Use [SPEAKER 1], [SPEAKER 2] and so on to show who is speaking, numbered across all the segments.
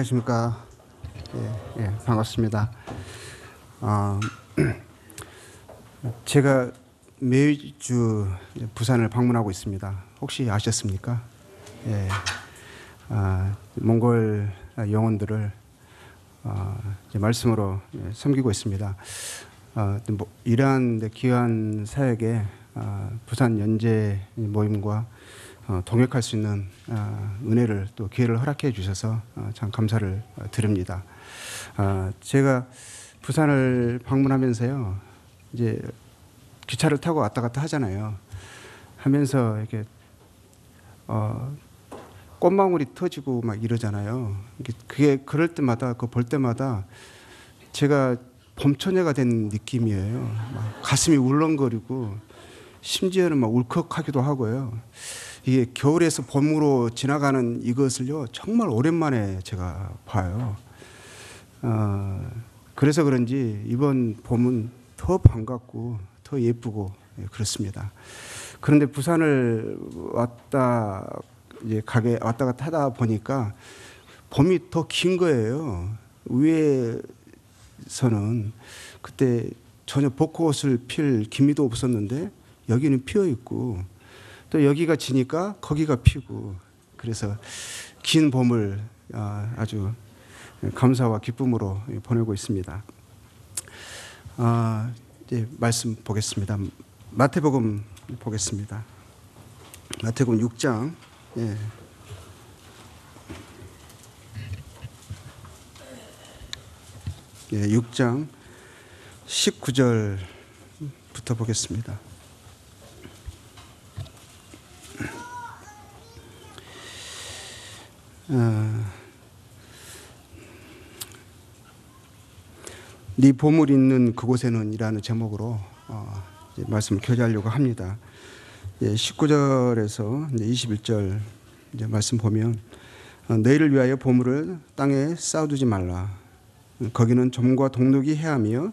[SPEAKER 1] 안녕하십니까. 반갑습니다. 제가 매주 부산을 방문하고 있습니다. 혹시 아셨습니까? 몽골 영혼들을 말씀으로 섬기고 있습니다. 이러한 귀한 사역에 부산 연재 모임과 동역할 수 있는 은혜를 또 기회를 허락해 주셔서 참 감사를 드립니다. 제가 부산을 방문하면서요, 이제 기차를 타고 왔다 갔다 하잖아요. 하면서 이렇게 꽃망울이 터지고 막 이러잖아요. 그게 그럴 때마다 볼 때마다 제가 봄처녀가 된 느낌이에요. 막 가슴이 울렁거리고 심지어는 막 울컥하기도 하고요. 이게 겨울에서 봄으로 지나가는 이것을요 정말 오랜만에 제가 봐요. 그래서 그런지 이번 봄은 더 반갑고 더 예쁘고 그렇습니다. 그런데 부산을 왔다 갔다 하다 보니까 봄이 더 긴 거예요. 위에서는 그때 전혀 벚꽃을 필 기미도 없었는데 여기는 피어 있고, 또 여기가 지니까 거기가 피고, 그래서 긴 봄을 아주 감사와 기쁨으로 보내고 있습니다. 이제 말씀 보겠습니다. 마태복음 보겠습니다. 마태복음 6장. 6장 19절부터 보겠습니다. 네 보물 있는 그곳에는 이라는 제목으로 이제 말씀을 교제하려고 합니다. 19절에서 21절 이제 말씀 보면, 너희를 위하여 보물을 땅에 쌓아두지 말라. 거기는 점과 동록이 해하며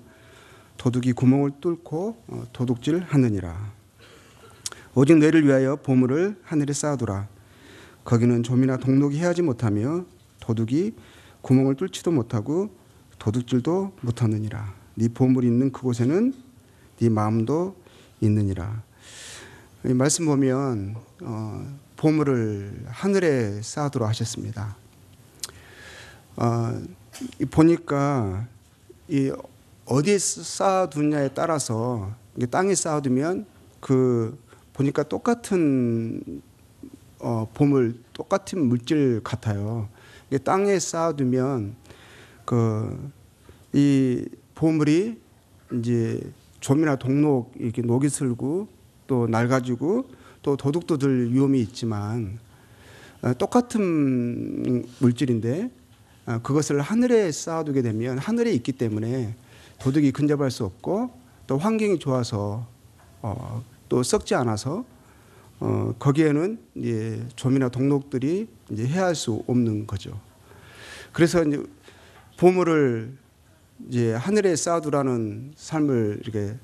[SPEAKER 1] 도둑이 구멍을 뚫고 도둑질하느니라. 오직 너희를 위하여 보물을 하늘에 쌓아두라. 거기는 좀이나 동록이 해하지 못하며 도둑이 구멍을 뚫지도 못하고 도둑질도 못하느니라. 네 보물이 있는 그곳에는 네 마음도 있느니라. 이 말씀 보면 보물을 하늘에 쌓아두라 하셨습니다. 보니까 이 어디에 쌓아두냐에 따라서, 땅에 쌓아두면 보니까 똑같은 보물, 똑같은 물질 같아요. 땅에 쌓아두면 이 보물이 이제 좀이나 동록 이렇게 녹이 슬고 또 낡아지고 또 도둑도 들 위험이 있지만, 똑같은 물질인데 그것을 하늘에 쌓아두게 되면 하늘에 있기 때문에 도둑이 근접할 수 없고, 또 환경이 좋아서 또 썩지 않아서 거기에는 이제 좀이나 동록들이 이제 해할 수 없는 거죠. 그래서 이제 보물을 이제 하늘에 쌓아두라는 삶을 이렇게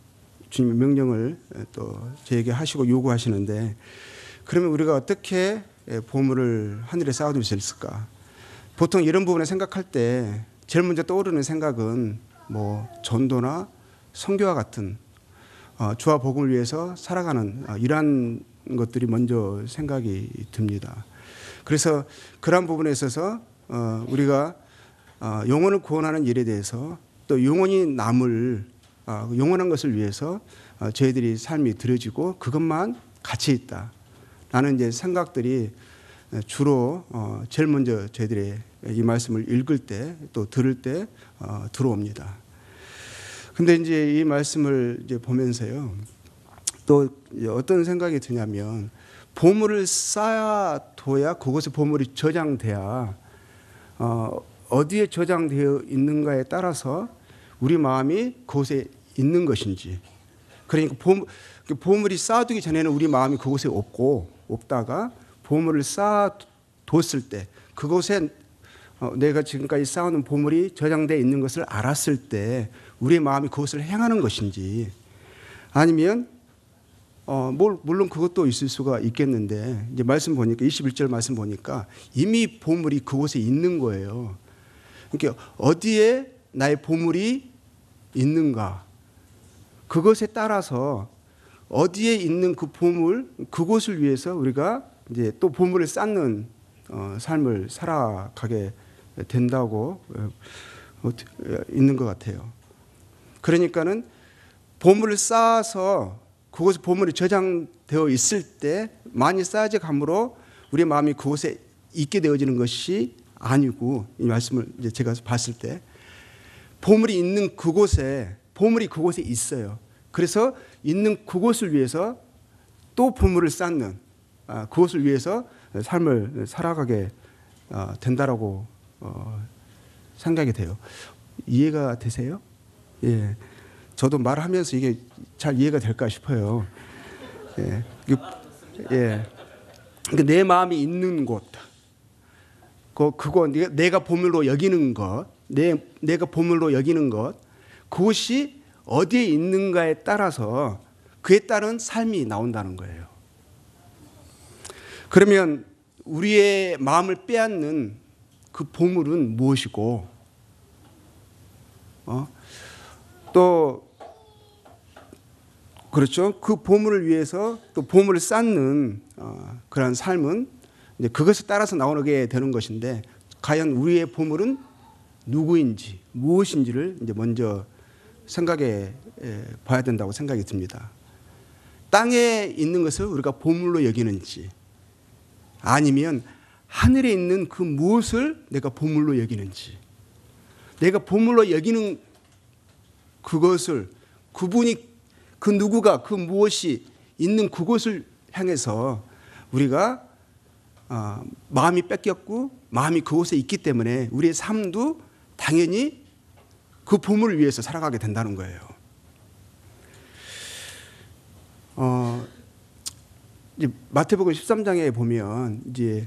[SPEAKER 1] 주님의 명령을 또 저에게 하시고 요구하시는데, 그러면 우리가 어떻게 보물을 하늘에 쌓아둘 수 있을까? 보통 이런 부분을 생각할 때 제일 먼저 떠오르는 생각은 전도나 선교와 같은 주와 복음을 위해서 살아가는 이러한 것들이 먼저 생각이 듭니다. 그래서 그러한 부분에 있어서 우리가 영혼을 구원하는 일에 대해서, 또 영혼이 남을 영원한 것을 위해서 저희들이 삶이 드려지고 그것만 가치 있다라는 이제 생각들이 주로 제일 먼저 저희들이 이 말씀을 읽을 때 또 들을 때 들어옵니다. 근데 이제 이 말씀을 이제 보면서요, 또 어떤 생각이 드냐면, 보물을 쌓아둬야 그곳에 보물이 저장돼야 어디에 저장되어 있는가에 따라서 우리 마음이 그곳에 있는 것인지, 그러니까 보물이 쌓아두기 전에는 우리 마음이 그곳에 없다가 보물을 쌓아뒀을 때, 그곳에 내가 지금까지 쌓아놓은 보물이 저장되어 있는 것을 알았을 때 우리의 마음이 그것을 행하는 것인지, 아니면 물론 그것도 있을 수가 있겠는데, 이제 말씀 보니까 21절 말씀 보니까 이미 보물이 그곳에 있는 거예요. 그러니까 어디에 나의 보물이 있는가, 그것에 따라서 어디에 있는 그 보물, 그곳을 위해서 우리가 이제 또 보물을 쌓는 삶을 살아가게 된다고 있는 것 같아요. 그러니까는 보물을 쌓아서 그곳에 보물이 저장되어 있을 때 많이 쌓아져 감으로 우리의 마음이 그곳에 있게 되어지는 것이 아니고, 이 말씀을 이제 제가 봤을 때 보물이 있는 그곳에, 보물이 그곳에 있어요. 그래서 있는 그곳을 위해서 또 보물을 쌓는, 그것을 위해서 삶을 살아가게 된다라고 생각이 돼요. 이해가 되세요? 예. 저도 말하면서 이게 잘 이해가 될까 싶어요. 예. 예. 그러니까 내 마음이 있는 곳, 그거 내가 보물로 여기는 것, 내가 보물로 여기는 것, 그것이 어디에 있는가에 따라서 그에 따른 삶이 나온다는 거예요. 그러면 우리의 마음을 빼앗는 그 보물은 무엇이고, 또 그렇죠. 그 보물을 위해서 또 보물을 쌓는 그런 삶은 이제 그것에 따라서 나오게 되는 것인데, 과연 우리의 보물은 누구인지 무엇인지를 이제 먼저 생각해 봐야 된다고 생각이 듭니다. 땅에 있는 것을 우리가 보물로 여기는지, 아니면 하늘에 있는 그 무엇을 내가 보물로 여기는지, 내가 보물로 여기는 그것을, 그분이, 그 누구가, 그 무엇이 있는 그곳을 향해서 우리가 마음이 뺏겼고 마음이 그곳에 있기 때문에 우리의 삶도 당연히 그 보물을 위해서 살아가게 된다는 거예요. 이제 마태복음 13장에 보면 이제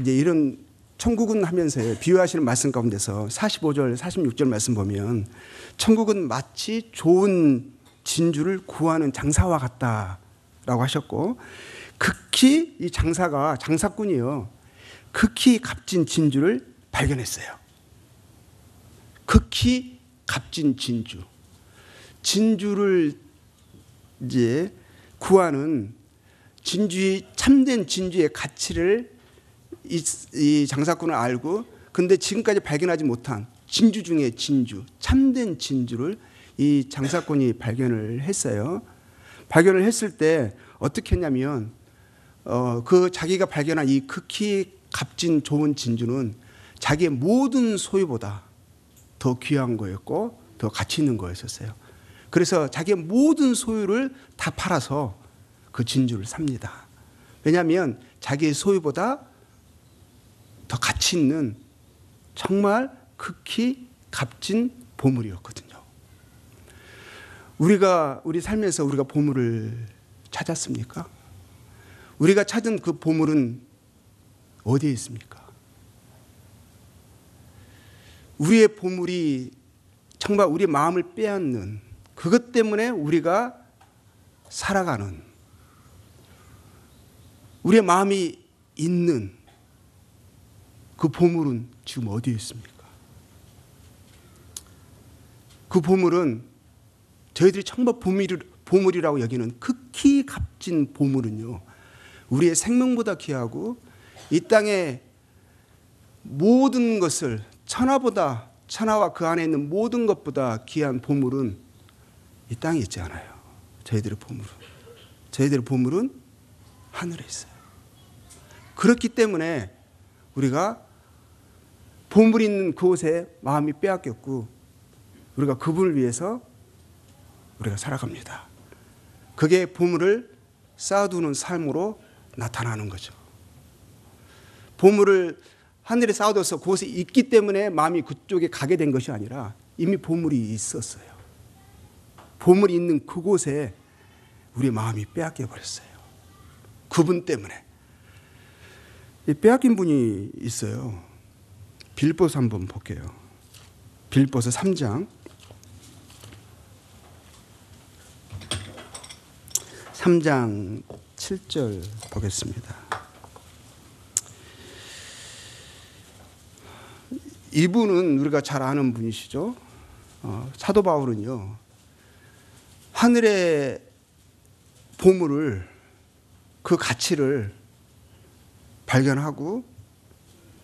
[SPEAKER 1] 이런 천국은 하면서 비유하시는 말씀 가운데서 45절, 46절 말씀 보면 천국은 마치 좋은 진주를 구하는 장사와 같다라고 하셨고, 극히 이 장사꾼이요, 극히 값진 진주를 발견했어요. 극히 값진 진주를 이제 구하는 참된 진주의 가치를 이 장사꾼은 알고, 근데 지금까지 발견하지 못한 진주 중에 참된 진주를 이 장사꾼이 발견을 했어요. 발견을 했을 때 어떻게 했냐면, 그 자기가 발견한 이 극히 값진 좋은 진주는 자기의 모든 소유보다 더 귀한 거였고 더 가치 있는 거였었어요. 그래서 자기의 모든 소유를 다 팔아서 그 진주를 삽니다. 왜냐하면 자기의 소유보다 더 가치 있는 정말 극히 값진 보물이었거든요. 우리 삶에서 우리가 보물을 찾았습니까? 우리가 찾은 그 보물은 어디에 있습니까? 우리의 보물이 정말 우리 마음을 빼앗는, 그것 때문에 우리가 살아가는, 우리의 마음이 있는 그 보물은 지금 어디에 있습니까? 그 보물은 저희들이 정말 보물이라고 여기는 극히 값진 보물은요, 우리의 생명보다 귀하고 이 땅의 모든 것을, 천하와 그 안에 있는 모든 것보다 귀한 보물은 이 땅에 있지 않아요. 저희들의 보물은 하늘에 있어요. 그렇기 때문에 우리가 보물 있는 그곳에 마음이 빼앗겼고, 우리가 그분을 위해서 우리가 살아갑니다. 그게 보물을 쌓아두는 삶으로 나타나는 거죠. 보물을 하늘에 쌓아둬서 그곳에 있기 때문에 마음이 그쪽에 가게 된 것이 아니라 이미 보물이 있었어요. 보물이 있는 그곳에 우리의 마음이 빼앗겨 버렸어요. 그분 때문에. 빼앗긴 분이 있어요. 빌립보서 한번 볼게요. 빌립보서 3장 7절 보겠습니다. 이분은 우리가 잘 아는 분이시죠. 사도 바울은요, 하늘의 보물을, 그 가치를 발견하고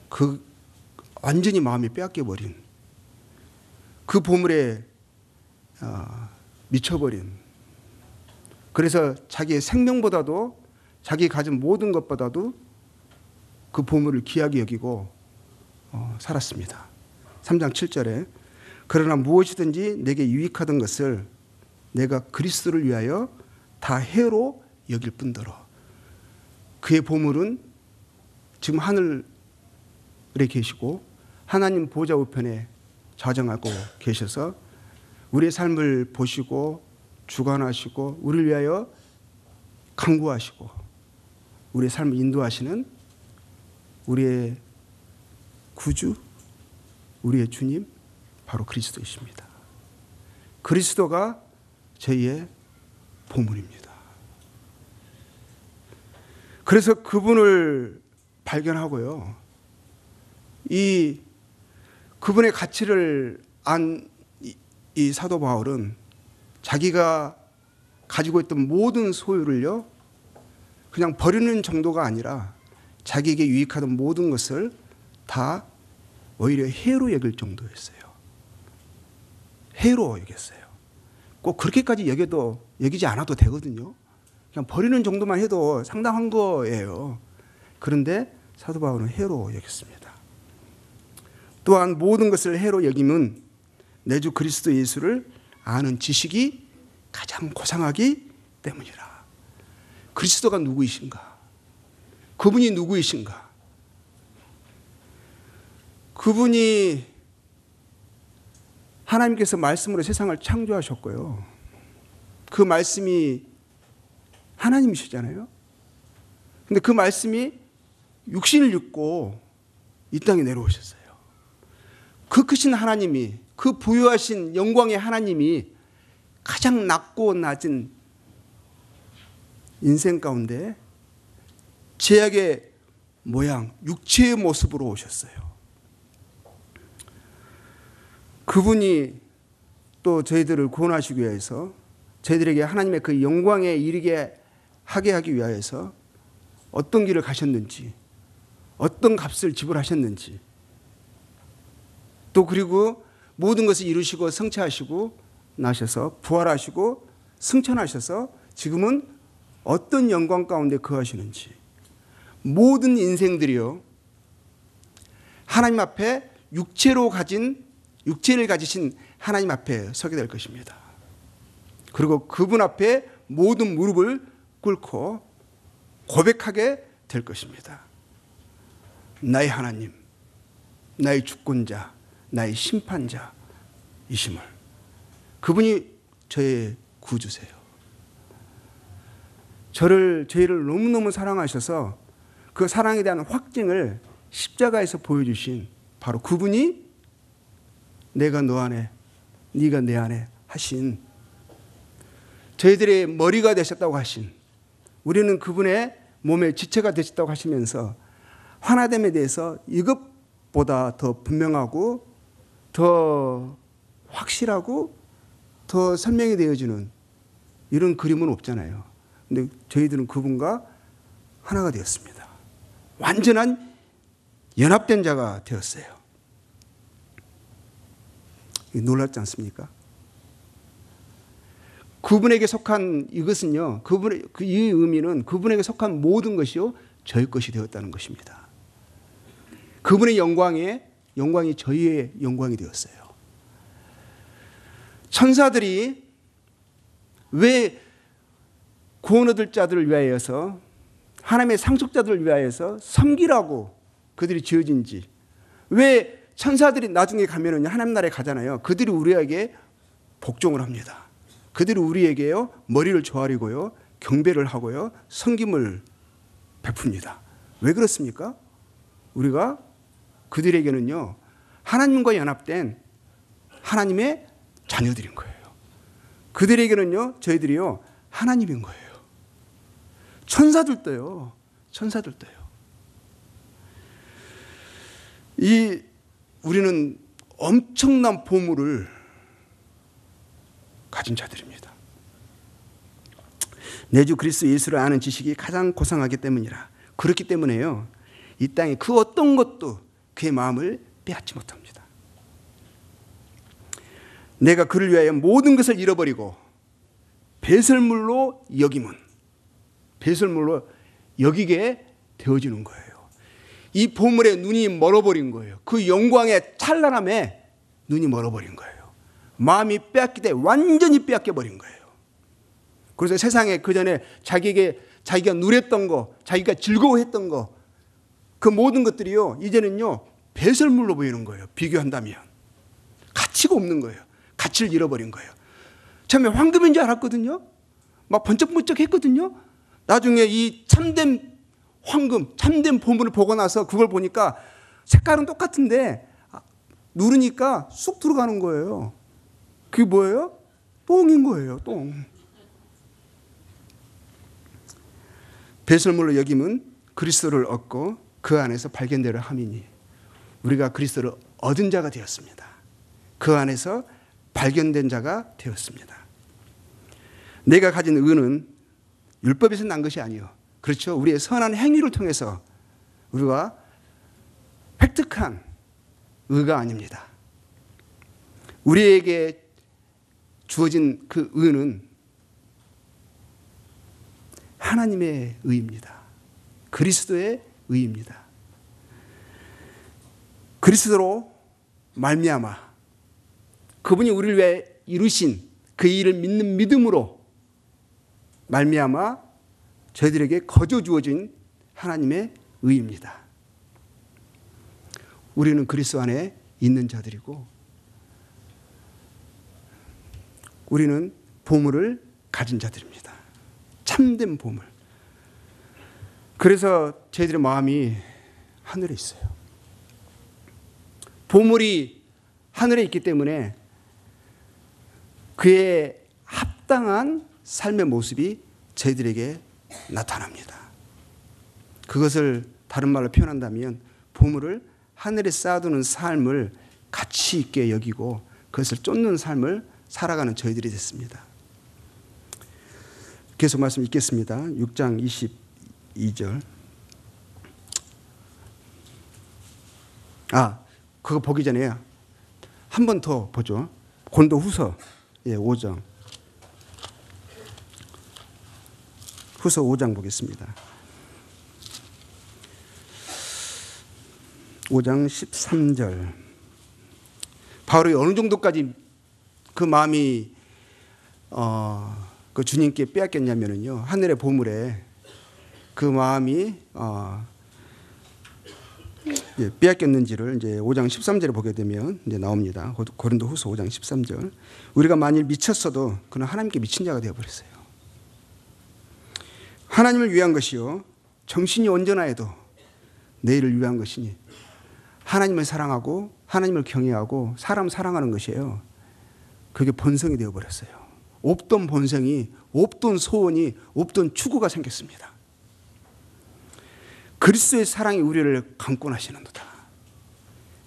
[SPEAKER 1] 그 완전히 마음이 빼앗겨버린, 그 보물에 미쳐버린, 그래서 자기의 생명보다도, 자기 가진 모든 것보다도 그 보물을 귀하게 여기고 살았습니다. 3장 7절에 그러나 무엇이든지 내게 유익하던 것을 내가 그리스도를 위하여 다 해로 여길 뿐더러. 그의 보물은 지금 하늘에 계시고 하나님 보좌 우편에 좌정하고 계셔서 우리의 삶을 보시고 주관하시고 우리를 위하여 간구하시고 우리의 삶을 인도하시는 우리의 구주, 우리의 주님, 바로 그리스도이십니다. 그리스도가 저희의 보물입니다. 그래서 그분을 발견하고요, 이 그분의 가치를 안 이 사도 바울은 자기가 가지고 있던 모든 소유를요, 그냥 버리는 정도가 아니라 자기에게 유익하던 모든 것을 다 오히려 해로 여길 정도였어요. 해로 여겼어요. 꼭 그렇게까지 여기지 않아도 되거든요. 그냥 버리는 정도만 해도 상당한 거예요. 그런데 사도 바울은 해로 여겼습니다. 또한 모든 것을 해로 여김은 내 주 그리스도 예수를 아는 지식이 가장 고상하기 때문이라. 그리스도가 누구이신가? 그분이 누구이신가? 그분이 하나님께서 말씀으로 세상을 창조하셨고요, 그 말씀이 하나님이시잖아요. 근데 그 말씀이 육신을 입고 이 땅에 내려오셨어요. 그 크신 하나님이, 그 부유하신 영광의 하나님이 가장 낮고 낮은 인생 가운데 제약의 모양, 육체의 모습으로 오셨어요. 그분이 또 저희들을 구원하시기 위해서, 저희들에게 하나님의 그 영광에 이르게 하게 하기 위하여서 어떤 길을 가셨는지, 어떤 값을 지불하셨는지, 또 그리고 모든 것을 이루시고 성취하시고 나셔서 부활하시고 승천하셔서 지금은 어떤 영광 가운데 거하시는지, 모든 인생들이요, 하나님 앞에 육체를 가지신 하나님 앞에 서게 될 것입니다. 그리고 그분 앞에 모든 무릎을 꿇고 고백하게 될 것입니다. 나의 하나님, 나의 주권자, 나의 심판자이심을. 그분이 저의 구주세요. 저희를 너무너무 사랑하셔서 그 사랑에 대한 확증을 십자가에서 보여주신 바로 그분이 내가 너 안에, 네가 내 안에 하신, 저희들의 머리가 되셨다고 하신, 우리는 그분의 몸의 지체가 되셨다고 하시면서 하나됨에 대해서 이것보다 더 분명하고 더 확실하고 더 설명이 되어지는 이런 그림은 없잖아요. 근데 저희들은 그분과 하나가 되었습니다. 완전한 연합된 자가 되었어요. 놀랍지 않습니까? 그분에게 속한 이것은요, 이 의미는 그분에게 속한 모든 것이요, 저희 것이 되었다는 것입니다. 그분의 영광이 저희의 영광이 되었어요. 천사들이 왜 구원 얻을 자들을 위하여서, 하나님의 상속자들을 위하여서 섬기라고 그들이 지어진지, 왜 천사들이 나중에 가면은 하나님 나라에 가잖아요. 그들이 우리에게 복종을 합니다. 그들이 우리에게요, 머리를 조아리고요, 경배를 하고요, 섬김을 베풉니다. 왜 그렇습니까? 우리가 그들에게는요, 하나님과 연합된 하나님의 자녀들인 거예요. 그들에게는요, 저희들이요, 하나님인 거예요. 천사들도요. 이 우리는 엄청난 보물을 가진 자들입니다. 내 주 그리스도 예수를 아는 지식이 가장 고상하기 때문이라. 그렇기 때문에요, 이 땅에 그 어떤 것도 그의 마음을 빼앗지 못합니다. 내가 그를 위하여 모든 것을 잃어버리고 배설물로 여김은, 배설물로 여기게 되어지는 거예요. 이 보물에 눈이 멀어버린 거예요. 그 영광의 찬란함에 눈이 멀어버린 거예요. 마음이 빼앗기 때문에 완전히 빼앗겨버린 거예요. 그래서 세상에 그전에 자기가 누렸던 거, 자기가 즐거워했던 거, 그 모든 것들이요, 이제는요 배설물로 보이는 거예요. 비교한다면 가치가 없는 거예요. 가치를 잃어버린 거예요. 처음에 황금인 줄 알았거든요. 막 번쩍번쩍 했거든요. 나중에 이 참된 황금, 참된 보물을 보고 나서 그걸 보니까 색깔은 똑같은데 누르니까 쑥 들어가는 거예요. 그게 뭐예요? 똥인 거예요. 똥. 배설물로 여김은 그리스도를 얻고 그 안에서 발견되려 함이니, 우리가 그리스도를 얻은 자가 되었습니다. 그 안에서 발견된 자가 되었습니다. 내가 가진 의는 율법에서 난 것이 아니요, 그렇죠, 우리의 선한 행위를 통해서 우리가 획득한 의가 아닙니다. 우리에게 주어진 그 의는 하나님의 의입니다. 그리스도의 의입니다. 그리스도로 말미암아 그분이 우리를 위해 이루신 그 일을 믿는 믿음으로 말미암아 저희들에게 거저 주어진 하나님의 의입니다. 우리는 그리스도 안에 있는 자들이고 우리는 보물을 가진 자들입니다. 참된 보물. 그래서 저희들의 마음이 하늘에 있어요. 보물이 하늘에 있기 때문에 그에 합당한 삶의 모습이 저희들에게 나타납니다. 그것을 다른 말로 표현한다면 보물을 하늘에 쌓아두는 삶을 가치 있게 여기고 그것을 쫓는 삶을 살아가는 저희들이 됐습니다. 계속 말씀 읽겠습니다. 6장 22절. 그거 보기 전에 한 번 더 보죠. 고린도 후서 5장. 후서 5장 보겠습니다. 5장 13절. 바울이 어느 정도까지 그 마음이 그 주님께 빼앗겼냐면요, 하늘의 보물에 그 마음이 빼앗겼는지를 이제 5장 13절에 보게 되면 이제 나옵니다. 고린도 후서 5장 13절. 우리가 만일 미쳤어도 그는 하나님께 미친 자가 되어버렸어요. 하나님을 위한 것이요 정신이 온전하여도 내일을 위한 것이니, 하나님을 사랑하고 하나님을 경외하고 사람 사랑하는 것이에요. 그게 본성이 되어버렸어요. 없던 본성이, 없던 소원이, 없던 추구가 생겼습니다. 그리스도의 사랑이 우리를 강권하시는도다.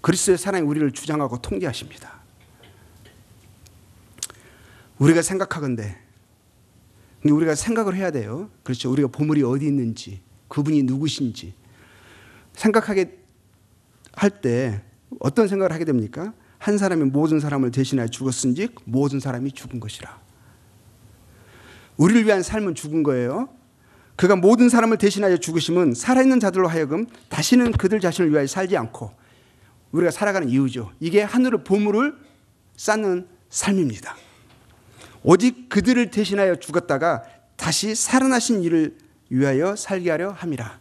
[SPEAKER 1] 그리스도의 사랑이 우리를 주장하고 통제하십니다. 우리가 생각하건대, 우리가 생각을 해야 돼요. 그렇죠. 우리가 보물이 어디 있는지, 그분이 누구신지 생각하게 할 때 어떤 생각을 하게 됩니까? 한 사람이 모든 사람을 대신하여 죽었은즉 모든 사람이 죽은 것이라. 우리를 위한 삶은 죽은 거예요. 그가 모든 사람을 대신하여 죽으심은 살아있는 자들로 하여금 다시는 그들 자신을 위하여 살지 않고 우리가 살아가는 이유죠. 이게 하늘의 보물을 쌓는 삶입니다. 오직 그들을 대신하여 죽었다가 다시 살아나신 이를 위하여 살게 하려 함이라.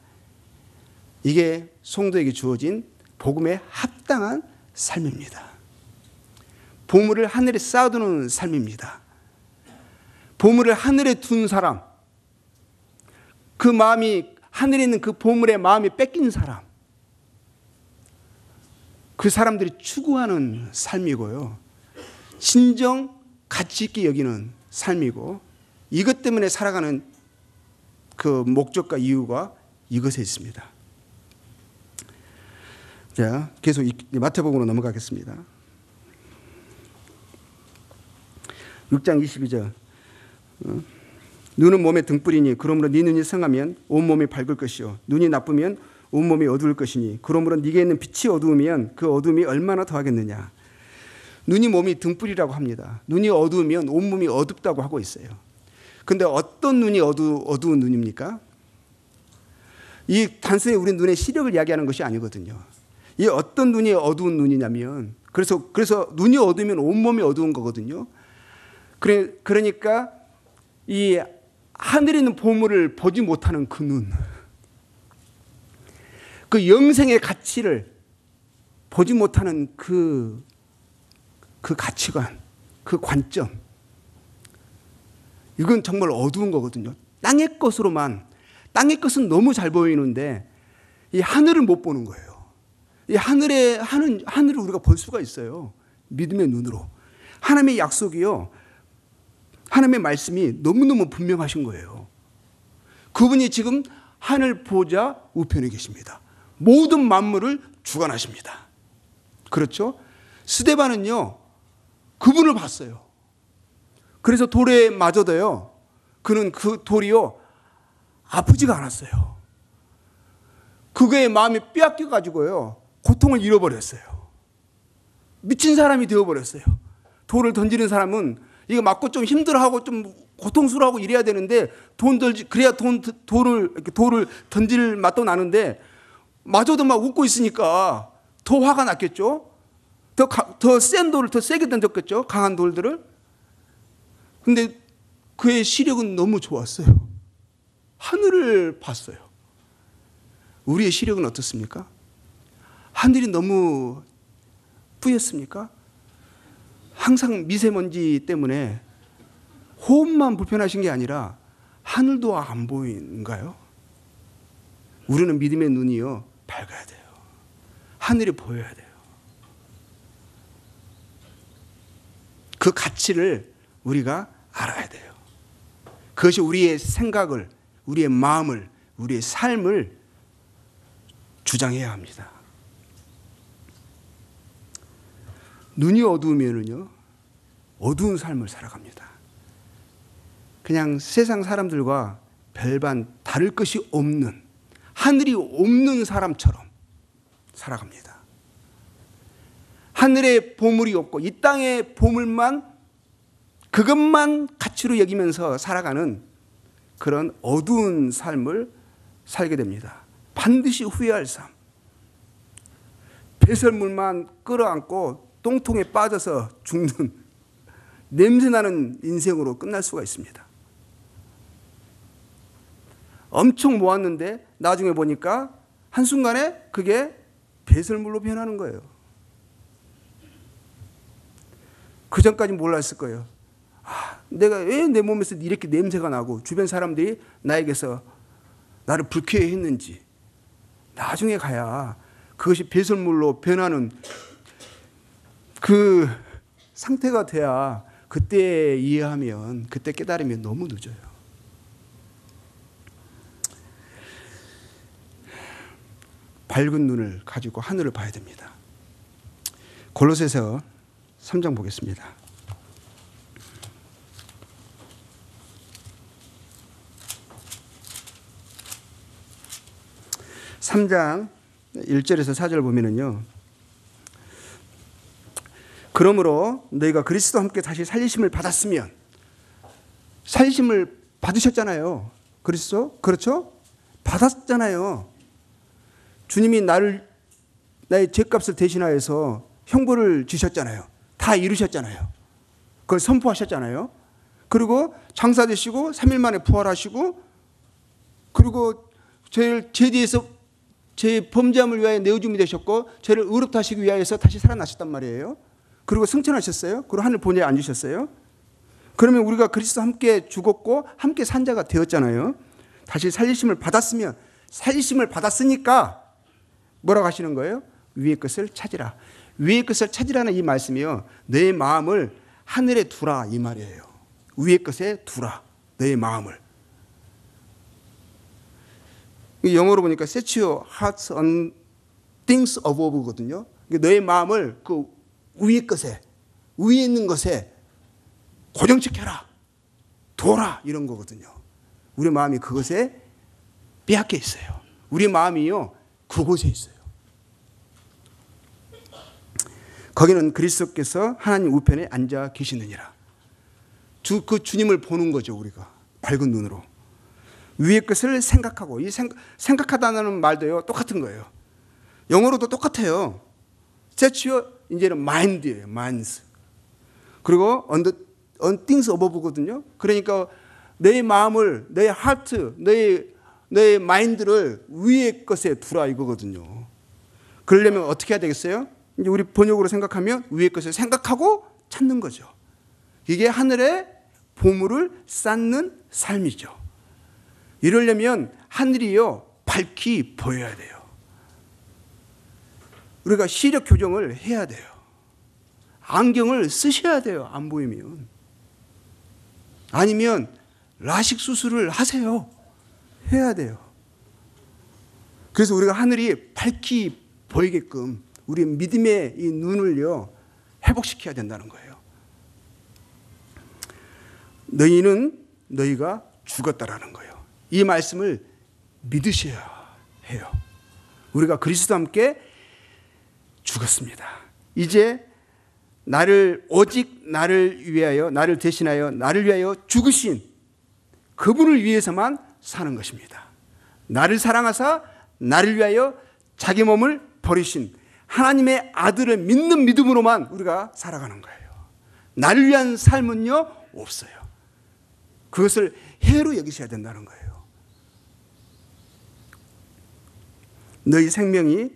[SPEAKER 1] 이게 성도에게 주어진 복음에 합당한 삶입니다. 보물을 하늘에 쌓아두는 삶입니다. 보물을 하늘에 둔 사람, 그 마음이 하늘에 있는 그 보물의 마음이 뺏긴 사람, 그 사람들이 추구하는 삶이고요, 진정 가치 있게 여기는 삶이고, 이것 때문에 살아가는 그 목적과 이유가 이것에 있습니다. 자, 계속 마태복음으로 넘어가겠습니다. 6장 22절. 눈은 몸의 등불이니 그러므로 네 눈이 성하면 온 몸이 밝을 것이요 눈이 나쁘면 온 몸이 어두울 것이니 그러므로 네게 있는 빛이 어두우면 그 어둠이 얼마나 더하겠느냐. 눈이 몸이 등불이라고 합니다. 눈이 어두우면 온 몸이 어둡다고 하고 있어요. 근데 어떤 눈이 어두운 눈입니까? 이 단순히 우리 눈의 시력을 이야기하는 것이 아니거든요. 이 어떤 눈이 어두운 눈이냐면 그래서 눈이 어두우면 온몸이 어두운 거거든요. 그러니까 이 하늘에 있는 보물을 보지 못하는 그 눈, 그 영생의 가치를 보지 못하는 그 가치관, 그 관점, 이건 정말 어두운 거거든요. 땅의 것은 너무 잘 보이는데 이 하늘을 못 보는 거예요. 이 하늘을 우리가 볼 수가 있어요. 믿음의 눈으로. 하나님의 약속이요, 하나님의 말씀이 너무너무 분명하신 거예요. 그분이 지금 하늘 보좌 우편에 계십니다. 모든 만물을 주관하십니다. 그렇죠? 스데반은요, 그분을 봤어요. 그래서 돌에 맞아도요, 그는 그 돌이요, 아프지가 않았어요. 그의 마음이 빼앗겨 가지고요, 고통을 잃어버렸어요. 미친 사람이 되어버렸어요. 돌을 던지는 사람은 이거 맞고 좀 힘들어하고 좀 고통스러워하고 이래야 되는데 그래야 돌을 던질 맛도 나는데 맞아도 막 웃고 있으니까 더 화가 났겠죠. 더 센 돌을 더 세게 던졌겠죠. 강한 돌들을. 근데 그의 시력은 너무 좋았어요. 하늘을 봤어요. 우리의 시력은 어떻습니까? 하늘이 너무 뿌였습니까? 항상 미세먼지 때문에 호흡만 불편하신 게 아니라 하늘도 안 보이는가요? 우리는 믿음의 눈이요, 밝아야 돼요. 하늘이 보여야 돼요. 그 가치를 우리가 알아야 돼요. 그것이 우리의 생각을, 우리의 마음을, 우리의 삶을 주장해야 합니다. 눈이 어두우면은요, 어두운 삶을 살아갑니다. 그냥 세상 사람들과 별반 다를 것이 없는, 하늘이 없는 사람처럼 살아갑니다. 하늘의 보물이 없고 이 땅의 보물만, 그것만 가치로 여기면서 살아가는 그런 어두운 삶을 살게 됩니다. 반드시 후회할 삶. 배설물만 끌어안고 똥통에 빠져서 죽는 냄새나는 인생으로 끝날 수가 있습니다. 엄청 모았는데 나중에 보니까 한순간에 그게 배설물로 변하는 거예요. 그 전까지 몰랐을 거예요. 내가 왜 내 몸에서 이렇게 냄새가 나고 주변 사람들이 나에게서 나를 불쾌해했는지 나중에 가야 그것이 배설물로 변하는 그 상태가 돼야 그때 이해하면, 그때 깨달으면 너무 늦어요. 밝은 눈을 가지고 하늘을 봐야 됩니다. 골로새서 3장 보겠습니다. 3장 1절에서 4절 보면은요, 그러므로 너희가 그리스도와 함께 다시 살리심을 받았으면, 살리심을 받으셨잖아요. 그리스도, 그렇죠? 받았잖아요. 주님이 나의 죄값을 대신하여서 형벌을 주셨잖아요. 다 이루셨잖아요. 그걸 선포하셨잖아요. 그리고 장사되시고 3일 만에 부활하시고, 그리고 제 뒤에서 제 범죄함을 위하여 내어줌이 되셨고 죄를 의롭다 하시기 위하여서 다시 살아나셨단 말이에요. 그리고 승천하셨어요. 그리고 하늘 본에 앉으셨어요. 그러면 우리가 그리스도와 함께 죽었고 함께 산 자가 되었잖아요. 다시 살리심을 받았으면, 살리심을 받았으니까 뭐라고 하시는 거예요? 위의 것을 찾으라. 위의 것을 찾으라는 이 말씀이요, 내 마음을 하늘에 두라 이 말이에요. 위의 것에 두라 내 마음을. 영어로 보니까 set your hearts on things above거든요. 너의 마음을 그 위에 있는 것에 고정시켜라, 둬라, 이런 거거든요. 우리 마음이 그것에 빼앗겨 있어요. 우리 마음이요, 그곳에 있어요. 거기는 그리스도께서 하나님 우편에 앉아 계시느니라. 그 주님을 보는 거죠. 우리가 밝은 눈으로 위의 것을 생각하고, 이 생각하다는 말도요 똑같은 거예요. 영어로도 똑같아요. set your, 이제는 mind예요. minds. 그리고 on things above거든요. 그러니까 내 마음을, 내 heart, 내 마인드를 위의 것에 두라, 이거거든요. 그러려면 어떻게 해야 되겠어요? 이제 우리 번역으로 생각하면 위의 것을 생각하고 찾는 거죠. 이게 하늘의 보물을 쌓는 삶이죠. 이러려면 하늘이요, 밝히 보여야 돼요. 우리가 시력 교정을 해야 돼요. 안경을 쓰셔야 돼요. 안 보이면. 아니면 라식 수술을 하세요. 해야 돼요. 그래서 우리가 하늘이 밝히 보이게끔 우리 믿음의 이 눈을요, 회복시켜야 된다는 거예요. 너희가 죽었다라는 거예요. 이 말씀을 믿으셔야 해요. 우리가 그리스도와 함께 죽었습니다. 이제 오직 나를 위하여, 나를 대신하여, 나를 위하여 죽으신 그분을 위해서만 사는 것입니다. 나를 사랑하사 나를 위하여 자기 몸을 버리신 하나님의 아들을 믿는 믿음으로만 우리가 살아가는 거예요. 나를 위한 삶은요, 없어요. 그것을 해로 여기셔야 된다는 거예요. 너희 생명이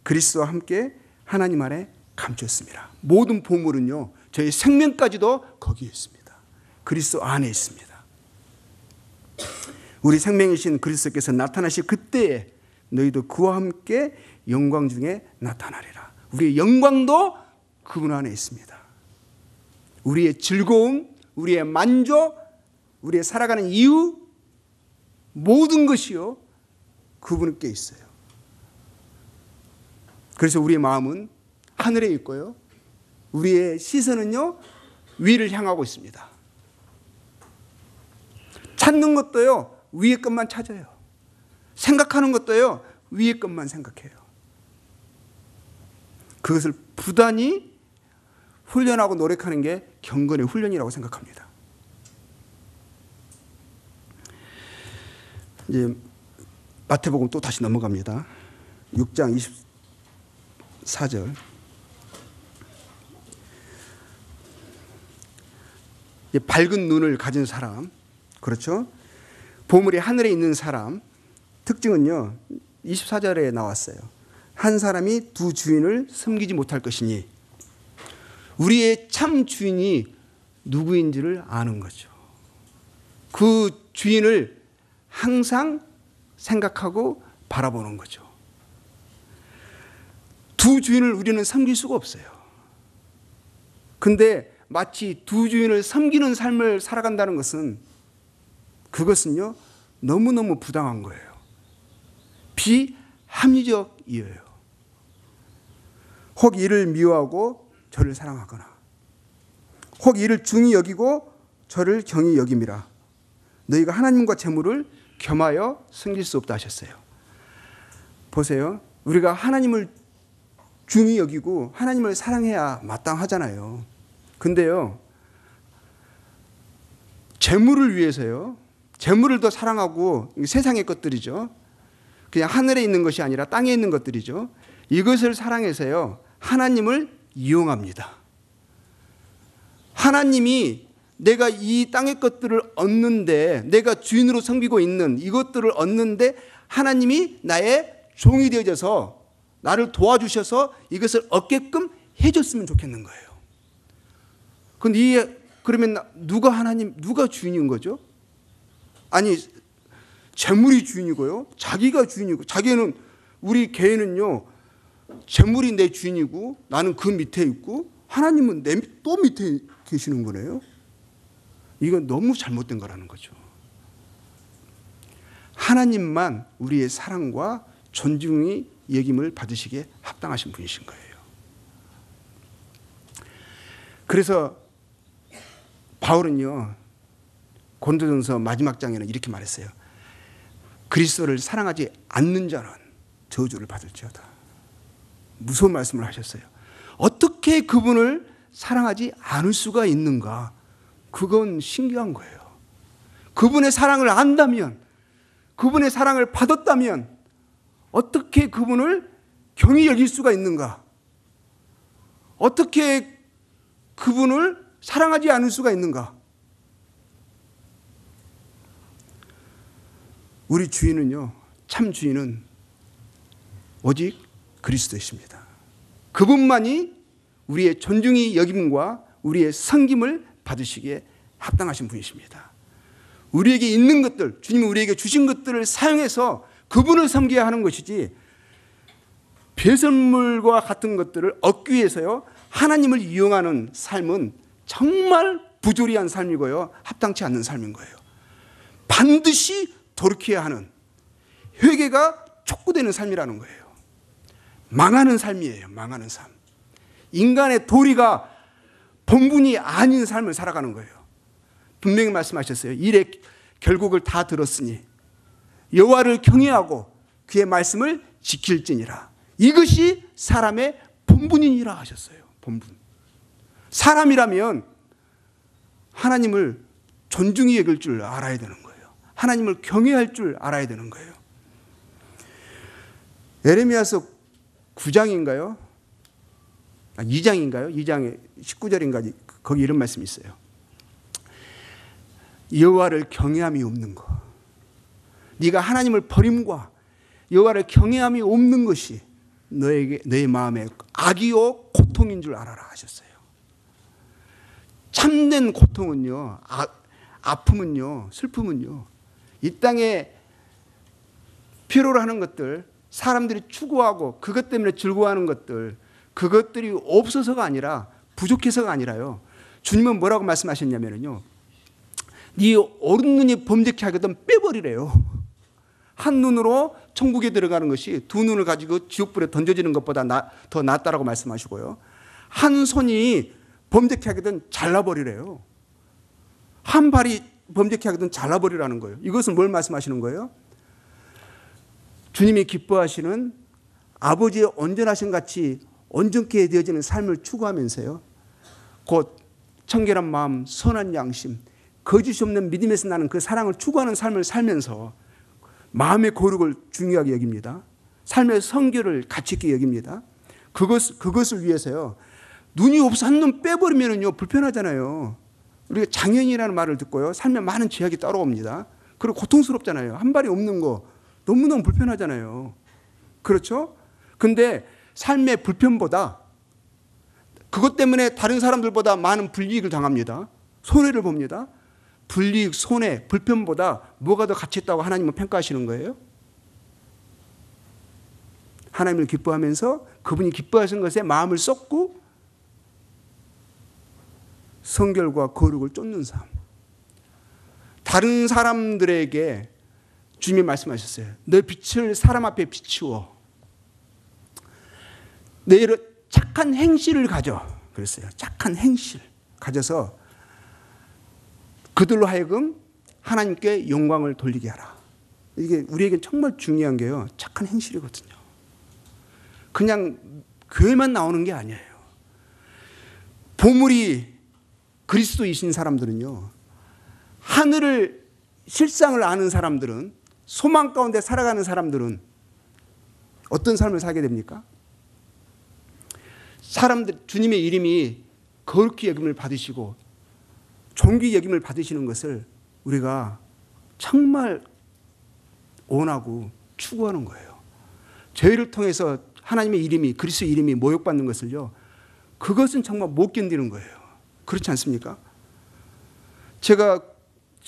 [SPEAKER 1] 그리스도와 함께 하나님 안에 감췄습니다. 모든 보물은요, 저희 생명까지도 거기에 있습니다. 그리스도 안에 있습니다. 우리 생명이신 그리스도께서 나타나실 그때에 너희도 그와 함께 영광 중에 나타나리라. 우리의 영광도 그분 안에 있습니다. 우리의 즐거움, 우리의 만족, 우리의 살아가는 이유, 모든 것이요, 그분께 있어요. 그래서 우리의 마음은 하늘에 있고요, 우리의 시선은요, 위를 향하고 있습니다. 찾는 것도요, 위의 것만 찾아요. 생각하는 것도요, 위의 것만 생각해요. 그것을 부단히 훈련하고 노력하는 게 경건의 훈련이라고 생각합니다. 이제 마태복음 또 다시 넘어갑니다. 6장 24절. 밝은 눈을 가진 사람, 그렇죠? 보물이 하늘에 있는 사람 특징은요, 24절에 나왔어요. 한 사람이 두 주인을 섬기지 못할 것이니, 우리의 참 주인이 누구인지를 아는 거죠. 그 주인을 항상 생각하고 바라보는 거죠. 두 주인을 우리는 섬길 수가 없어요. 근데 마치 두 주인을 섬기는 삶을 살아간다는 것은, 그것은요, 너무너무 부당한 거예요. 비합리적이에요. 혹 이를 미워하고 저를 사랑하거나, 혹 이를 중히 여기고 저를 경히 여김이라. 너희가 하나님과 재물을 겸하여 섬길 수 없다 하셨어요. 보세요. 우리가 하나님을 중히 여기고 하나님을 사랑해야 마땅하잖아요. 근데요, 재물을 위해서요, 재물을 더 사랑하고, 세상의 것들이죠, 그냥 하늘에 있는 것이 아니라 땅에 있는 것들이죠, 이것을 사랑해서요, 하나님을 이용합니다. 하나님이 내가 이 땅의 것들을 얻는데, 내가 주인으로 섬기고 있는 이것들을 얻는데, 하나님이 나의 종이 되어져서 나를 도와주셔서 이것을 얻게끔 해줬으면 좋겠는 거예요. 근데 그러면 누가 주인인 거죠? 아니, 재물이 주인이고요, 자기가 주인이고, 자기는, 우리 개인은요, 재물이 내 주인이고 나는 그 밑에 있고 하나님은 또 밑에 계시는 거네요. 이건 너무 잘못된 거라는 거죠. 하나님만 우리의 사랑과 존중이 여김을 받으시기에 합당하신 분이신 거예요. 그래서 바울은요, 고린도전서 마지막 장에는 이렇게 말했어요. 그리스도를 사랑하지 않는 자는 저주를 받을지어다. 무서운 말씀을 하셨어요. 어떻게 그분을 사랑하지 않을 수가 있는가? 그건 신기한 거예요. 그분의 사랑을 안다면, 그분의 사랑을 받았다면 어떻게 그분을 경히 여길 수가 있는가? 어떻게 그분을 사랑하지 않을 수가 있는가? 우리 주인은요, 참 주인은 오직 그리스도이십니다. 그분만이 우리의 존중이 여김과 우리의 섬김을 받으시기에 합당하신 분이십니다. 우리에게 있는 것들, 주님이 우리에게 주신 것들을 사용해서 그분을 섬겨야 하는 것이지, 배설물과 같은 것들을 얻기 위해서요 하나님을 이용하는 삶은 정말 부조리한 삶이고요, 합당치 않는 삶인 거예요. 반드시 돌이켜야 하는, 회개가 촉구되는 삶이라는 거예요. 망하는 삶이에요. 망하는 삶. 인간의 도리가 본분이 아닌 삶을 살아가는 거예요. 분명히 말씀하셨어요. 일의 결국을 다 들었으니 여호와를 경외하고 그의 말씀을 지킬지니라. 이것이 사람의 본분이니라 하셨어요. 본분. 사람이라면 하나님을 존중히 여길 줄 알아야 되는 거예요. 하나님을 경외할 줄 알아야 되는 거예요. 에레미야서 9장인가요? 2장인가요? 2장에 19절인가 거기 이런 말씀이 있어요. 여호와를 경외함이 없는 것. 네가 하나님을 버림과 여호와를 경외함이 없는 것이 너의 마음에 악이요 고통인 줄 알아라 하셨어요. 참된 고통은요, 아픔은요, 슬픔은요, 이 땅에 필요로 하는 것들, 사람들이 추구하고 그것 때문에 즐거워하는 것들, 그것들이 없어서가 아니라, 부족해서가 아니라요, 주님은 뭐라고 말씀하셨냐면요, 네 오른눈이 범죄케 하거든 빼버리래요. 한 눈으로 천국에 들어가는 것이 두 눈을 가지고 지옥불에 던져지는 것보다 더 낫다라고 말씀하시고요, 한 손이 범죄케 하거든 잘라버리래요. 한 발이 범죄케 하거든 잘라버리라는 거예요. 이것은 뭘 말씀하시는 거예요? 주님이 기뻐하시는 아버지의 온전하신 같이 온전케 되어지는 삶을 추구하면서요, 곧 청결한 마음, 선한 양심, 거짓이 없는 믿음에서 나는 그 사랑을 추구하는 삶을 살면서 마음의 거룩을 중요하게 여깁니다. 삶의 성결을 가치 있게 여깁니다. 그것을 위해서요, 눈이 없어 한 눈 빼버리면요 불편하잖아요. 우리가 장애인이라는 말을 듣고요, 삶에 많은 제약이 따라옵니다. 그리고 고통스럽잖아요. 한 발이 없는 거 너무너무 불편하잖아요. 그렇죠? 근데 삶의 불편보다, 그것 때문에 다른 사람들보다 많은 불이익을 당합니다. 손해를 봅니다. 불이익, 손해, 불편보다 뭐가 더 가치 있다고 하나님은 평가하시는 거예요? 하나님을 기뻐하면서 그분이 기뻐하신 것에 마음을 쏟고 성결과 거룩을 쫓는 삶. 다른 사람들에게 주님이 말씀하셨어요. 너 빛을 사람 앞에 비추어. 너희를 착한 행실을 가져. 그랬어요. 착한 행실 가져서 그들로 하여금 하나님께 영광을 돌리게 하라. 이게 우리에게 정말 중요한 게요, 착한 행실이거든요. 그냥 교회만 나오는 게 아니에요. 보물이 그리스도이신 사람들은요, 하늘을, 실상을 아는 사람들은, 소망 가운데 살아가는 사람들은 어떤 삶을 살게 됩니까? 사람들, 주님의 이름이 거룩히 여김을 받으시고 존귀 여김을 받으시는 것을 우리가 정말 원하고 추구하는 거예요. 저희를 통해서 하나님의 이름이, 그리스도의 이름이 모욕받는 것을요, 그것은 정말 못 견디는 거예요. 그렇지 않습니까? 제가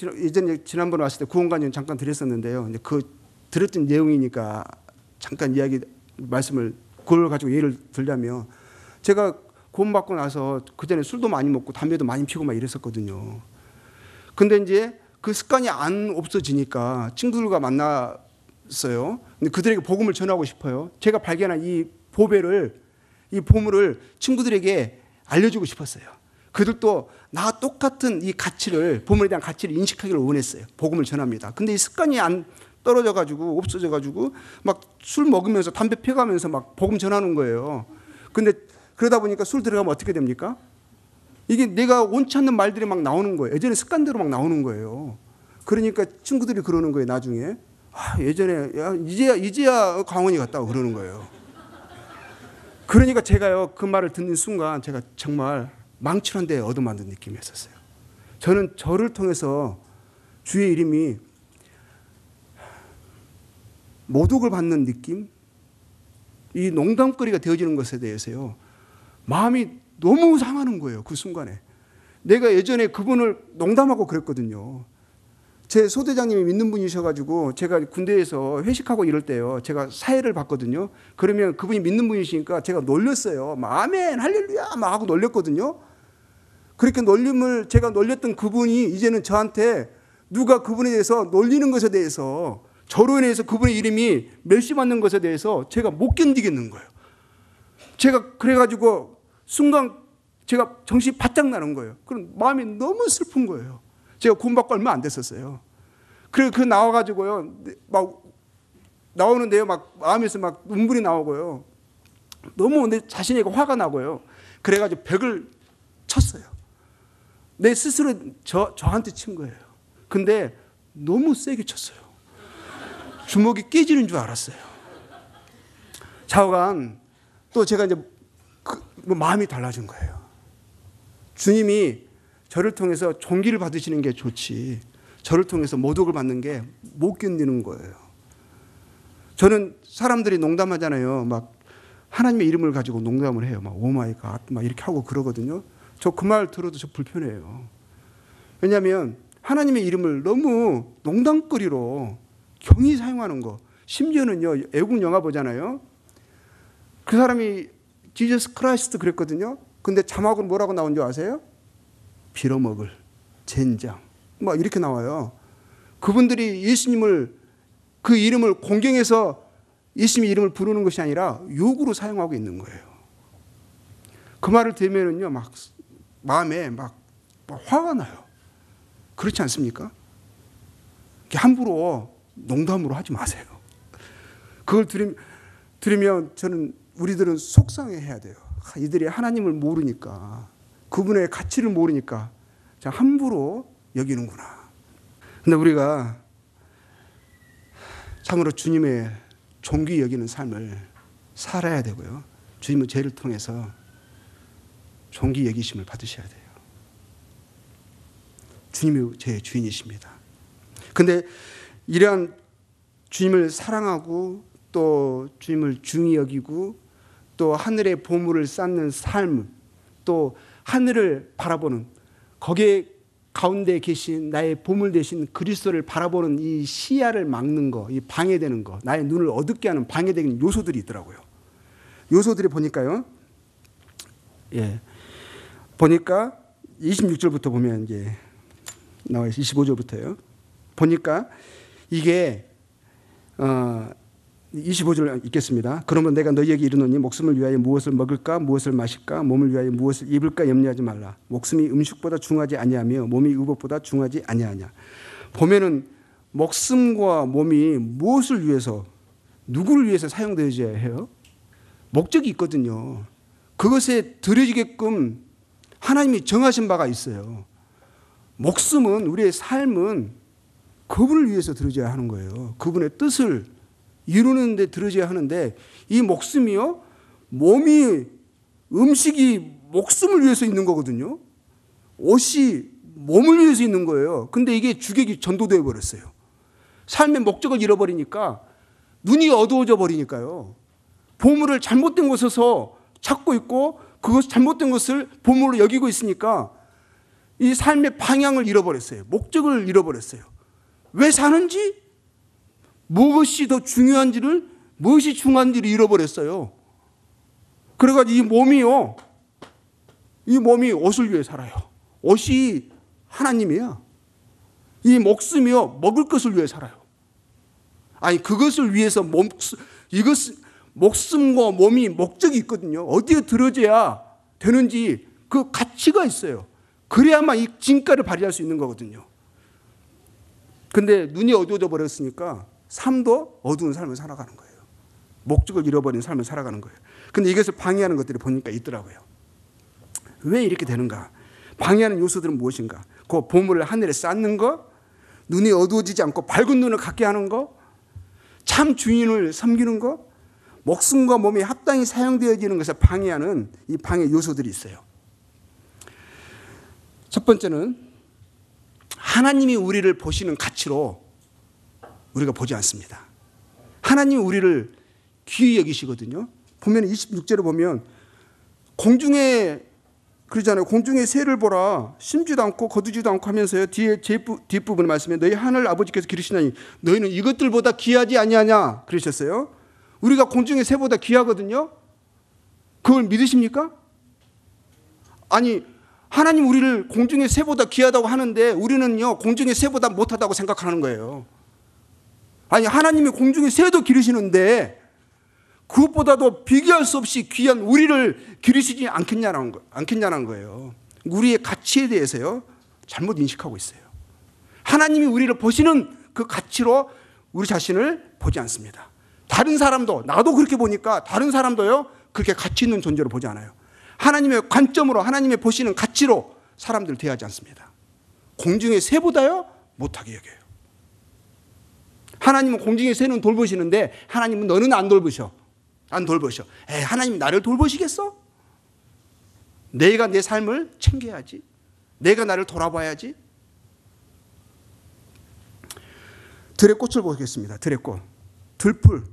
[SPEAKER 1] 예전에 지난번에 왔을 때 구원관념 잠깐 드렸었는데요. 그 들었던 내용이니까 잠깐 말씀을 그걸 가지고 예를 들자면, 제가 구원받고 나서 그전에 술도 많이 먹고 담배도 많이 피우고 막 이랬었거든요. 근데 이제 그 습관이 안 없어지니까 친구들과 만났어요. 근데 그들에게 복음을 전하고 싶어요. 제가 발견한 이 보물을 친구들에게 알려주고 싶었어요. 그들도 나와 똑같은 이 가치를, 보물에 대한 가치를 인식하기를 원했어요. 복음을 전합니다. 근데 이 습관이 안 떨어져가지고, 없어져가지고, 막 술 먹으면서 담배 피워가면서 막 복음 전하는 거예요. 근데 그러다 보니까 술 들어가면 어떻게 됩니까? 이게 내가 원치 않는 말들이 막 나오는 거예요. 예전에 습관대로 막 나오는 거예요. 그러니까 친구들이 그러는 거예요, 나중에. 예전에, 야, 이제야 강원이 갔다고 그러는 거예요. 그러니까 제가요, 그 말을 듣는 순간 제가 정말 망칠한 데 얻어맞는 느낌이었어요. 저는 저를 통해서 주의 이름이 모독을 받는 느낌, 이 농담거리가 되어지는 것에 대해서요, 마음이 너무 상하는 거예요. 그 순간에. 내가 예전에 그분을 농담하고 그랬거든요. 제 소대장님이 믿는 분이셔가지고 제가 군대에서 회식하고 이럴 때요, 제가 사회를 봤거든요. 그러면 그분이 믿는 분이시니까 제가 놀렸어요. 막 아멘 할렐루야 막 하고 놀렸거든요. 그렇게 제가 놀렸던 그분이 이제는 저한테 누가 그분에 대해서 놀리는 것에 대해서, 저로 인해서 그분의 이름이 멸시받는 것에 대해서 제가 못 견디겠는 거예요. 제가 그래가지고 순간 제가 정신이 바짝 나는 거예요. 그럼 마음이 너무 슬픈 거예요. 제가 구원받고 얼마 안 됐었어요. 그리고 그 나와가지고요, 막 나오는데요, 막 마음에서 막 눈물이 나오고요, 너무 내 자신에게 화가 나고요. 그래가지고 벽을 쳤어요. 내 스스로 저한테 친 거예요. 근데 너무 세게 쳤어요. 주먹이 깨지는 줄 알았어요. 좌우간 또 제가 이제 마음이 달라진 거예요. 주님이 저를 통해서 존귀를 받으시는 게 좋지, 저를 통해서 모독을 받는 게 못 견디는 거예요. 저는 사람들이 농담하잖아요. 막 하나님의 이름을 가지고 농담을 해요. 막 오마이 갓 막 이렇게 하고 그러거든요. 저 그 말 들어도 저 불편해요. 왜냐하면 하나님의 이름을 너무 농담거리로 경히 사용하는 거. 심지어는요, 외국 영화 보잖아요. 그 사람이 지저스 크라이스트 그랬거든요. 근데 자막으로 뭐라고 나온 줄 아세요? 빌어먹을 젠장 막 이렇게 나와요. 그분들이 예수님을, 그 이름을 공경해서 예수님의 이름을 부르는 것이 아니라 욕으로 사용하고 있는 거예요. 그 말을 들으면요, 막 마음에 막 화가 나요. 그렇지 않습니까? 함부로 농담으로 하지 마세요. 그걸 들으면 우리들은 속상해해야 돼요. 이들이 하나님을 모르니까, 그분의 가치를 모르니까 함부로 여기는구나. 근데 우리가 참으로 주님의 존귀 여기는 삶을 살아야 되고요, 주님은 죄를 통해서 존귀 여기심을 받으셔야 돼요. 주님이 제 주인이십니다. 근데 이러한 주님을 사랑하고 또 주님을 중히 여기고 또 하늘의 보물을 쌓는 삶, 또 하늘을 바라보는, 거기에 가운데 계신 나의 보물 되신 그리스도를 바라보는 이 시야를 막는 거, 이 방해되는 거, 나의 눈을 어둡게 하는 방해되는 요소들이 있더라고요. 요소들이 보니까요, 보니까 26절부터 보면 이제 나와요. 25절부터요. 보니까 이게 25절 읽겠습니다. 그러면 내가 너희에게 이르노니 목숨을 위하여 무엇을 먹을까 무엇을 마실까 몸을 위하여 무엇을 입을까 염려하지 말라. 목숨이 음식보다 중하지 아니하며 몸이 의복보다 중하지 아니하냐. 보면은 목숨과 몸이 무엇을 위해서, 누구를 위해서 사용되어야 해요? 목적이 있거든요. 그것에 들여지게끔 하나님이 정하신 바가 있어요. 목숨은, 우리의 삶은 그분을 위해서 들어져야 하는 거예요. 그분의 뜻을 이루는 데 들어져야 하는데, 이 목숨이요, 몸이, 음식이 목숨을 위해서 있는 거거든요. 옷이 몸을 위해서 있는 거예요. 근데 이게 주객이 전도되어 버렸어요. 삶의 목적을 잃어버리니까, 눈이 어두워져 버리니까요, 보물을 잘못된 곳에서 찾고 있고 그것 잘못된 것을 보물로 여기고 있으니까 이 삶의 방향을 잃어버렸어요. 목적을 잃어버렸어요. 왜 사는지, 무엇이 더 중요한지를, 무엇이 중요한지를 잃어버렸어요. 그래가지고 이 몸이 옷을 위해 살아요. 옷이 하나님이야. 이 목숨이요, 먹을 것을 위해 살아요. 아니 그것을 위해서 목숨과 몸이 목적이 있거든요. 어디에 들어져야 되는지 그 가치가 있어요. 그래야만 이 진가를 발휘할 수 있는 거거든요. 근데 눈이 어두워져 버렸으니까 삶도 어두운 삶을 살아가는 거예요. 목적을 잃어버린 삶을 살아가는 거예요. 근데 이것을 방해하는 것들이 보니까 있더라고요. 왜 이렇게 되는가? 방해하는 요소들은 무엇인가? 그 보물을 하늘에 쌓는 거, 눈이 어두워지지 않고 밝은 눈을 갖게 하는 거, 참 주인을 섬기는 거, 목숨과 몸이 합당히 사용되어지는 것을 방해하는 이 방해 요소들이 있어요. 첫 번째는 하나님이 우리를 보시는 가치로 우리가 보지 않습니다. 하나님이 우리를 귀히 여기시거든요. 보면 26절에 보면 공중에 그러잖아요. 공중의 새를 보라. 심지도 않고 거두지도 않고 하면서요. 뒤에 뒷부분의 말씀에 너희 하늘 아버지께서 기르시나니 너희는 이것들보다 귀하지 아니하냐 그러셨어요. 우리가 공중의 새보다 귀하거든요. 그걸 믿으십니까? 아니 하나님 우리를 공중의 새보다 귀하다고 하는데 우리는요 공중의 새보다 못하다고 생각하는 거예요. 아니 하나님이 공중의 새도 기르시는데 그것보다도 비교할 수 없이 귀한 우리를 기르시지 않겠냐는 거예요. 우리의 가치에 대해서요 잘못 인식하고 있어요. 하나님이 우리를 보시는 그 가치로 우리 자신을 보지 않습니다. 다른 사람도 나도 그렇게 보니까 다른 사람도요 그렇게 가치 있는 존재로 보지 않아요. 하나님의 관점으로 하나님의 보시는 가치로 사람들을 대하지 않습니다. 공중의 새보다요 못하게 여겨요. 하나님은 공중의 새는 돌보시는데 하나님은 너는 안 돌보셔. 에이, 하나님 나를 돌보시겠어? 내가 내 삶을 챙겨야지. 내가 나를 돌아봐야지. 들의 꽃을 보겠습니다. 들의 꽃. 들풀.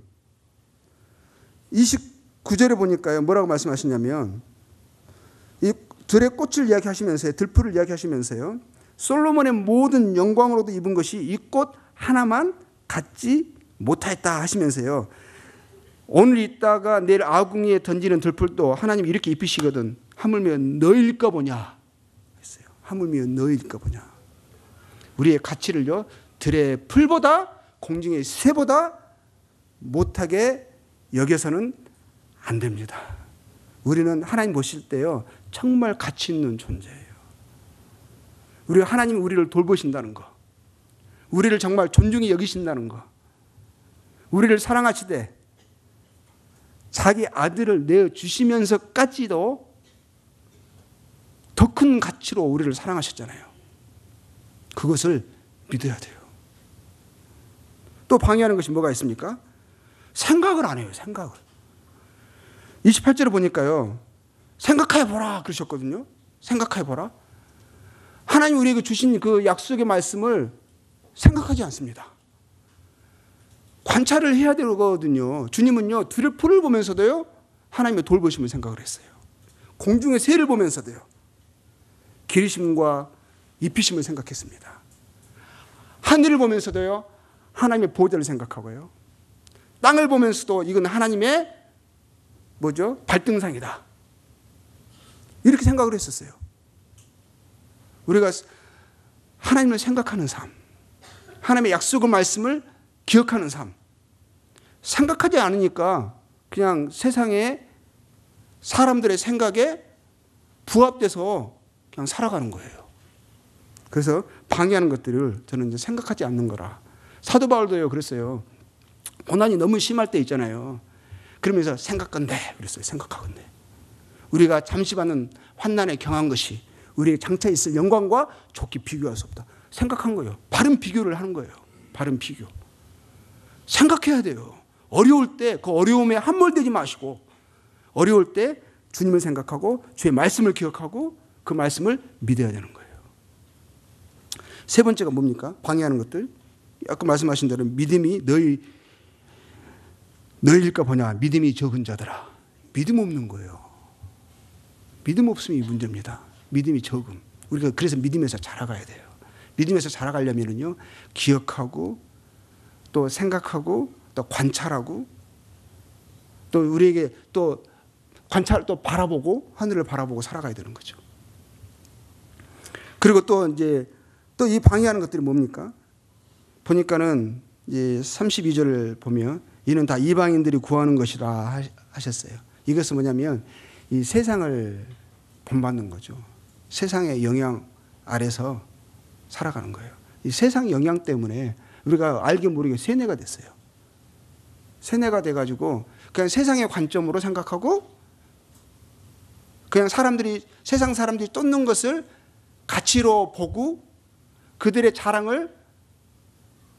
[SPEAKER 1] 29절에 보니까요. 뭐라고 말씀하시냐면 이 들의 꽃을 이야기하시면서요. 들풀을 이야기하시면서요. 솔로몬의 모든 영광으로도 입은 것이 이 꽃 하나만 갖지 못하였다 하시면서요. 오늘 있다가 내일 아궁이에 던지는 들풀도 하나님 이렇게 입히시거든. 하물며 너일까 보냐 했어요. 하물며 너일까 보냐. 우리의 가치를요. 들의 풀보다 공중의 새보다 못하게 여겨서는 안 됩니다. 우리는 하나님 보실 때요. 정말 가치 있는 존재예요. 하나님이 우리를 돌보신다는 거. 우리를 정말 존중히 여기신다는 거. 우리를 사랑하시되 자기 아들을 내어주시면서까지도 더 큰 가치로 우리를 사랑하셨잖아요. 그것을 믿어야 돼요. 또 방해하는 것이 뭐가 있습니까? 생각을 안 해요. 생각을. 28절에 보니까요. 생각해 보라 그러셨거든요. 생각해 보라. 하나님 우리에게 주신 그 약속의 말씀을 생각하지 않습니다. 관찰을 해야 되거든요. 주님은요. 들의 풀을 보면서도요. 하나님의 돌보심을 생각을 했어요. 공중의 새를 보면서도요. 기르심과 입히심을 생각했습니다. 하늘을 보면서도요. 하나님의 보호자를 생각하고요. 땅을 보면서도 이건 하나님의 뭐죠? 발등상이다. 이렇게 생각을 했었어요. 우리가 하나님을 생각하는 삶, 하나님의 약속의 말씀을 기억하는 삶, 생각하지 않으니까 그냥 세상에 사람들의 생각에 부합돼서 그냥 살아가는 거예요. 그래서 방해하는 것들을 저는 이제 생각하지 않는 거라. 사도 바울도요 그랬어요. 고난이 너무 심할 때 있잖아요. 그러면서 생각건대 그랬어요. 생각하건대. 우리가 잠시 받는 환난에 경한 것이 우리의 장차 있을 영광과 좋게 비교할 수 없다. 생각한 거예요. 바른 비교를 하는 거예요. 바른 비교. 생각해야 돼요. 어려울 때 그 어려움에 함몰되지 마시고 어려울 때 주님을 생각하고 주의 말씀을 기억하고 그 말씀을 믿어야 되는 거예요. 세 번째가 뭡니까? 방해하는 것들. 아까 말씀하신 대로 믿음이 너희일까 보냐. 믿음이 적은 자들아. 믿음 없는 거예요. 믿음 없음이 문제입니다. 믿음이 적음. 우리가 그래서 믿음에서 자라가야 돼요. 믿음에서 자라가려면요 기억하고 또 생각하고 또 관찰하고 또 우리에게 또 관찰 또 바라보고 하늘을 바라보고 살아가야 되는 거죠. 그리고 또 이제 또 이 방해하는 것들이 뭡니까? 보니까는 이제 32절을 보면 이는 다 이방인들이 구하는 것이라 하셨어요. 이것은 뭐냐면 이 세상을 본받는 거죠. 세상의 영향 아래서 살아가는 거예요. 이 세상 영향 때문에 우리가 알게 모르게 세뇌가 됐어요. 세뇌가 돼가지고 그냥 세상의 관점으로 생각하고 그냥 세상 사람들이 쫓는 것을 가치로 보고 그들의 자랑을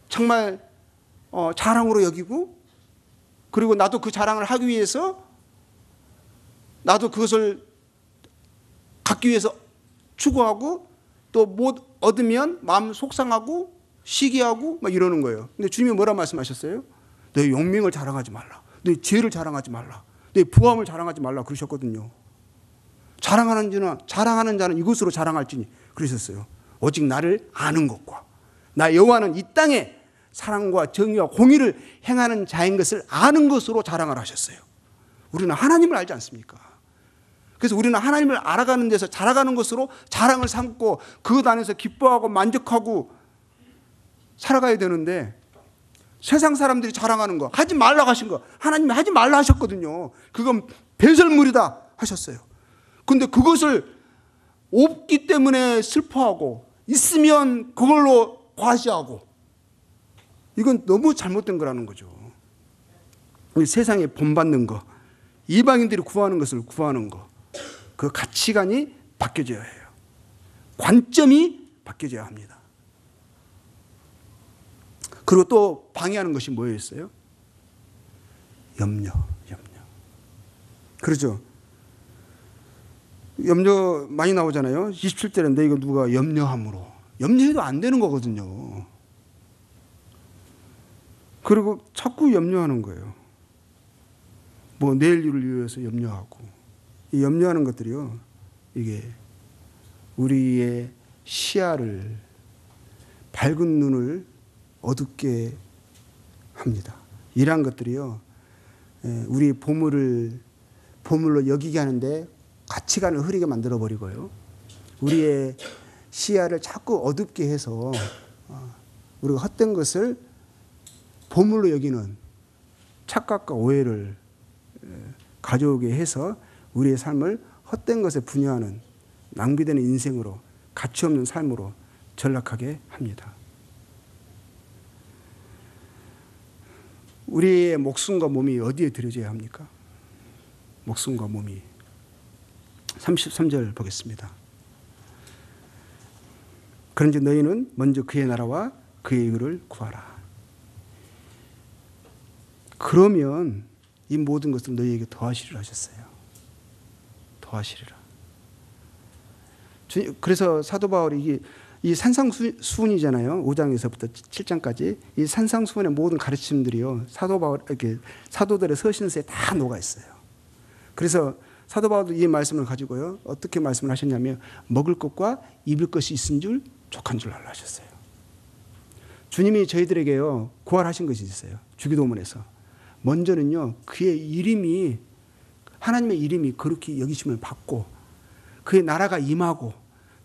[SPEAKER 1] 정말 자랑으로 여기고 그리고 나도 그 자랑을 하기 위해서 나도 그것을 갖기 위해서 추구하고 또 못 얻으면 마음 속상하고 시기하고 막 이러는 거예요. 근데 주님이 뭐라 말씀하셨어요? 내 용맹을 자랑하지 말라. 내 죄를 자랑하지 말라. 내 부함을 자랑하지 말라 그러셨거든요. 자랑하는 자는 이것으로 자랑할지니 그러셨어요. 오직 나를 아는 것과 나 여호와는 이 땅에 사랑과 정의와 공의를 행하는 자인 것을 아는 것으로 자랑을 하셨어요. 우리는 하나님을 알지 않습니까? 그래서 우리는 하나님을 알아가는 데서 자라가는 것으로 자랑을 삼고 그 안에서 기뻐하고 만족하고 살아가야 되는데 세상 사람들이 자랑하는 거 하지 말라고 하신 거 하나님이 하지 말라 하셨거든요. 그건 배설물이다 하셨어요. 근데 그것을 없기 때문에 슬퍼하고 있으면 그걸로 과시하고 이건 너무 잘못된 거라는 거죠. 세상에 본받는 거 이방인들이 구하는 것을 구하는 거 그 가치관이 바뀌어져야 해요. 관점이 바뀌어져야 합니다. 그리고 또 방해하는 것이 뭐였어요? 염려. 그렇죠. 염려 많이 나오잖아요. 27절인데 이거 누가 염려함으로. 염려해도 안 되는 거거든요. 그리고 자꾸 염려하는 거예요. 뭐 내일 일을 위해서 염려하고. 이 염려하는 것들이요. 이게 우리의 시야를 밝은 눈을 어둡게 합니다. 이러한 것들이요. 우리 보물로 여기게 하는데 가치관을 흐리게 만들어버리고요. 우리의 시야를 자꾸 어둡게 해서 우리가 헛된 것을 보물로 여기는 착각과 오해를 가져오게 해서 우리의 삶을 헛된 것에 분여하는 낭비되는 인생으로 가치 없는 삶으로 전락하게 합니다. 우리의 목숨과 몸이 어디에 들여져야 합니까? 목숨과 몸이 33절 보겠습니다. 그런지 너희는 먼저 그의 나라와 그의 의를 구하라. 그러면 이 모든 것을 너희에게 더하시리라 하셨어요. 더하시리라. 그래서 사도 바울이 이 산상수훈이잖아요. 5장에서부터 7장까지 이 산상수훈의 모든 가르침들이요. 사도들의 서신서에 다 녹아 있어요. 그래서 사도 바울도 이 말씀을 가지고요. 어떻게 말씀을 하셨냐면 먹을 것과 입을 것이 있은 줄 족한 줄 알라 하셨어요. 주님이 저희들에게요. 구할하신 것이 있어요. 주기도문에서. 먼저는요. 그의 이름이 하나님의 이름이 그렇게 여기심을 받고 그의 나라가 임하고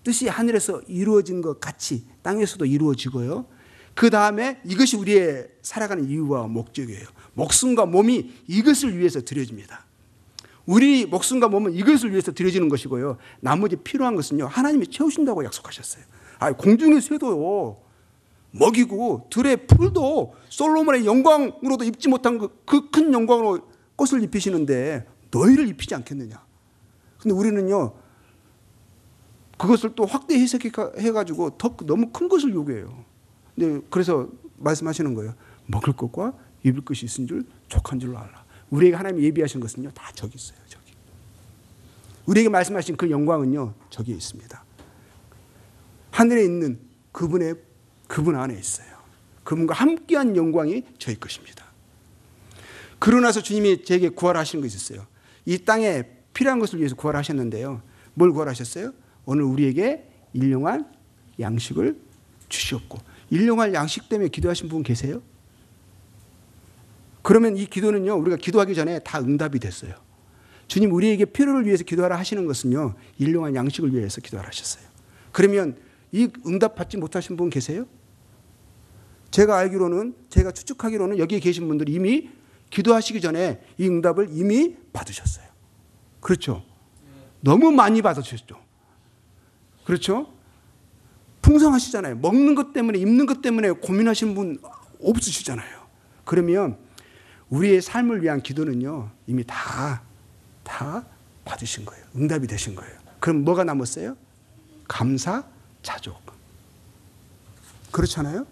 [SPEAKER 1] 뜻이 하늘에서 이루어진 것 같이 땅에서도 이루어지고요. 그 다음에 이것이 우리의 살아가는 이유와 목적이에요. 목숨과 몸이 이것을 위해서 드려집니다. 우리 목숨과 몸은 이것을 위해서 드려지는 것이고요. 나머지 필요한 것은요. 하나님이 채우신다고 약속하셨어요. 공중의 새도 먹이고 들의 풀도 솔로몬의 영광으로도 입지 못한 그 큰 영광으로 꽃을 입히시는데 너희를 입히지 않겠느냐. 근데 우리는요. 그것을 또 확대 해석해가지고 더 너무 큰 것을 요구해요. 근데 그래서 말씀하시는 거예요. 먹을 것과 입을 것이 있은 줄 족한 줄로 알라. 우리에게 하나님이 예비하신 것은요. 다 저기 있어요. 저기. 우리에게 말씀하신 그 영광은요. 저기에 있습니다. 하늘에 있는 그분 안에 있어요. 그분과 함께한 영광이 저희 것입니다. 그러고 나서 주님이 제게 구할하시는 것이 있었어요. 이 땅에 필요한 것을 위해서 구할하셨는데요. 뭘 구할하셨어요? 오늘 우리에게 일용할 양식을 주시옵고. 일용할 양식 때문에 기도하신 분 계세요? 그러면 이 기도는요. 우리가 기도하기 전에 다 응답이 됐어요. 주님 우리에게 필요를 위해서 기도하라 하시는 것은요. 일용할 양식을 위해서 기도하라 하셨어요. 그러면 이 응답 받지 못하신 분 계세요? 제가 알기로는, 제가 추측하기로는 여기에 계신 분들이 이미 기도하시기 전에 이 응답을 이미 받으셨어요. 그렇죠? 너무 많이 받으셨죠. 그렇죠? 풍성하시잖아요. 먹는 것 때문에, 입는 것 때문에 고민하시는 분 없으시잖아요. 그러면 우리의 삶을 위한 기도는요, 이미 다 받으신 거예요. 응답이 되신 거예요. 그럼 뭐가 남았어요? 감사, 자족. 그렇잖아요?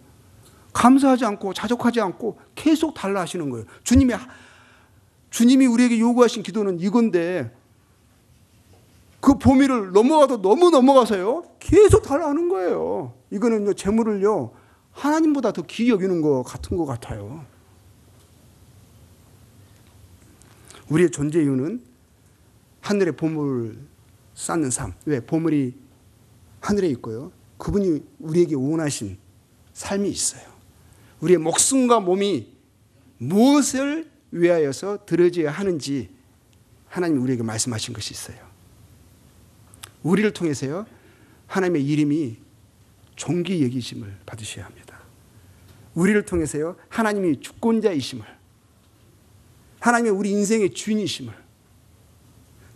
[SPEAKER 1] 감사하지 않고 자족하지 않고 계속 달라 하시는 거예요. 주님이 우리에게 요구하신 기도는 이건데 그 범위를 넘어가도 너무 넘어가서요, 계속 달라 하는 거예요. 이거는요, 재물을요, 하나님보다 더 귀히 여기는 것 같은 것 같아요. 우리의 존재 이유는 하늘의 보물을 쌓는 삶. 왜? 보물이 하늘에 있고요, 그분이 우리에게 원하신 삶이 있어요. 우리의 목숨과 몸이 무엇을 위하여서 들어져야 하는지 하나님이 우리에게 말씀하신 것이 있어요. 우리를 통해서요, 하나님의 이름이 존귀 여기심을 받으셔야 합니다. 우리를 통해서요, 하나님이 주권자이심을, 하나님의 우리 인생의 주인이심을,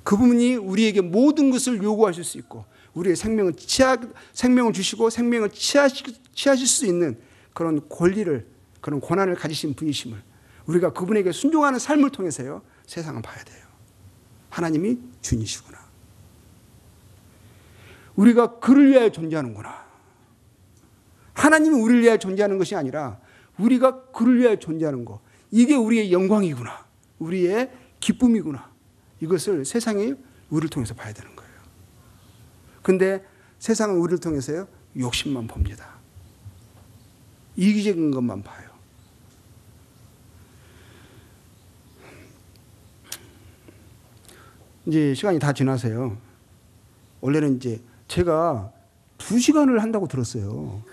[SPEAKER 1] 그분이 우리에게 모든 것을 요구하실 수 있고 우리의 생명을 주시고 생명을 취하실 수 있는 그런 권리를, 그런 권한을 가지신 분이심을 우리가 그분에게 순종하는 삶을 통해서요, 세상을 봐야 돼요. 하나님이 주인이시구나. 우리가 그를 위하여 존재하는구나. 하나님이 우리를 위하여 존재하는 것이 아니라 우리가 그를 위하여 존재하는 것, 이게 우리의 영광이구나, 우리의 기쁨이구나. 이것을 세상이 우리를 통해서 봐야 되는 거예요. 근데 세상은 우리를 통해서요, 욕심만 봅니다. 이기적인 것만 봐요. 이제 시간이 다 지나서요, 원래는 이제 제가 2시간을 한다고 들었어요.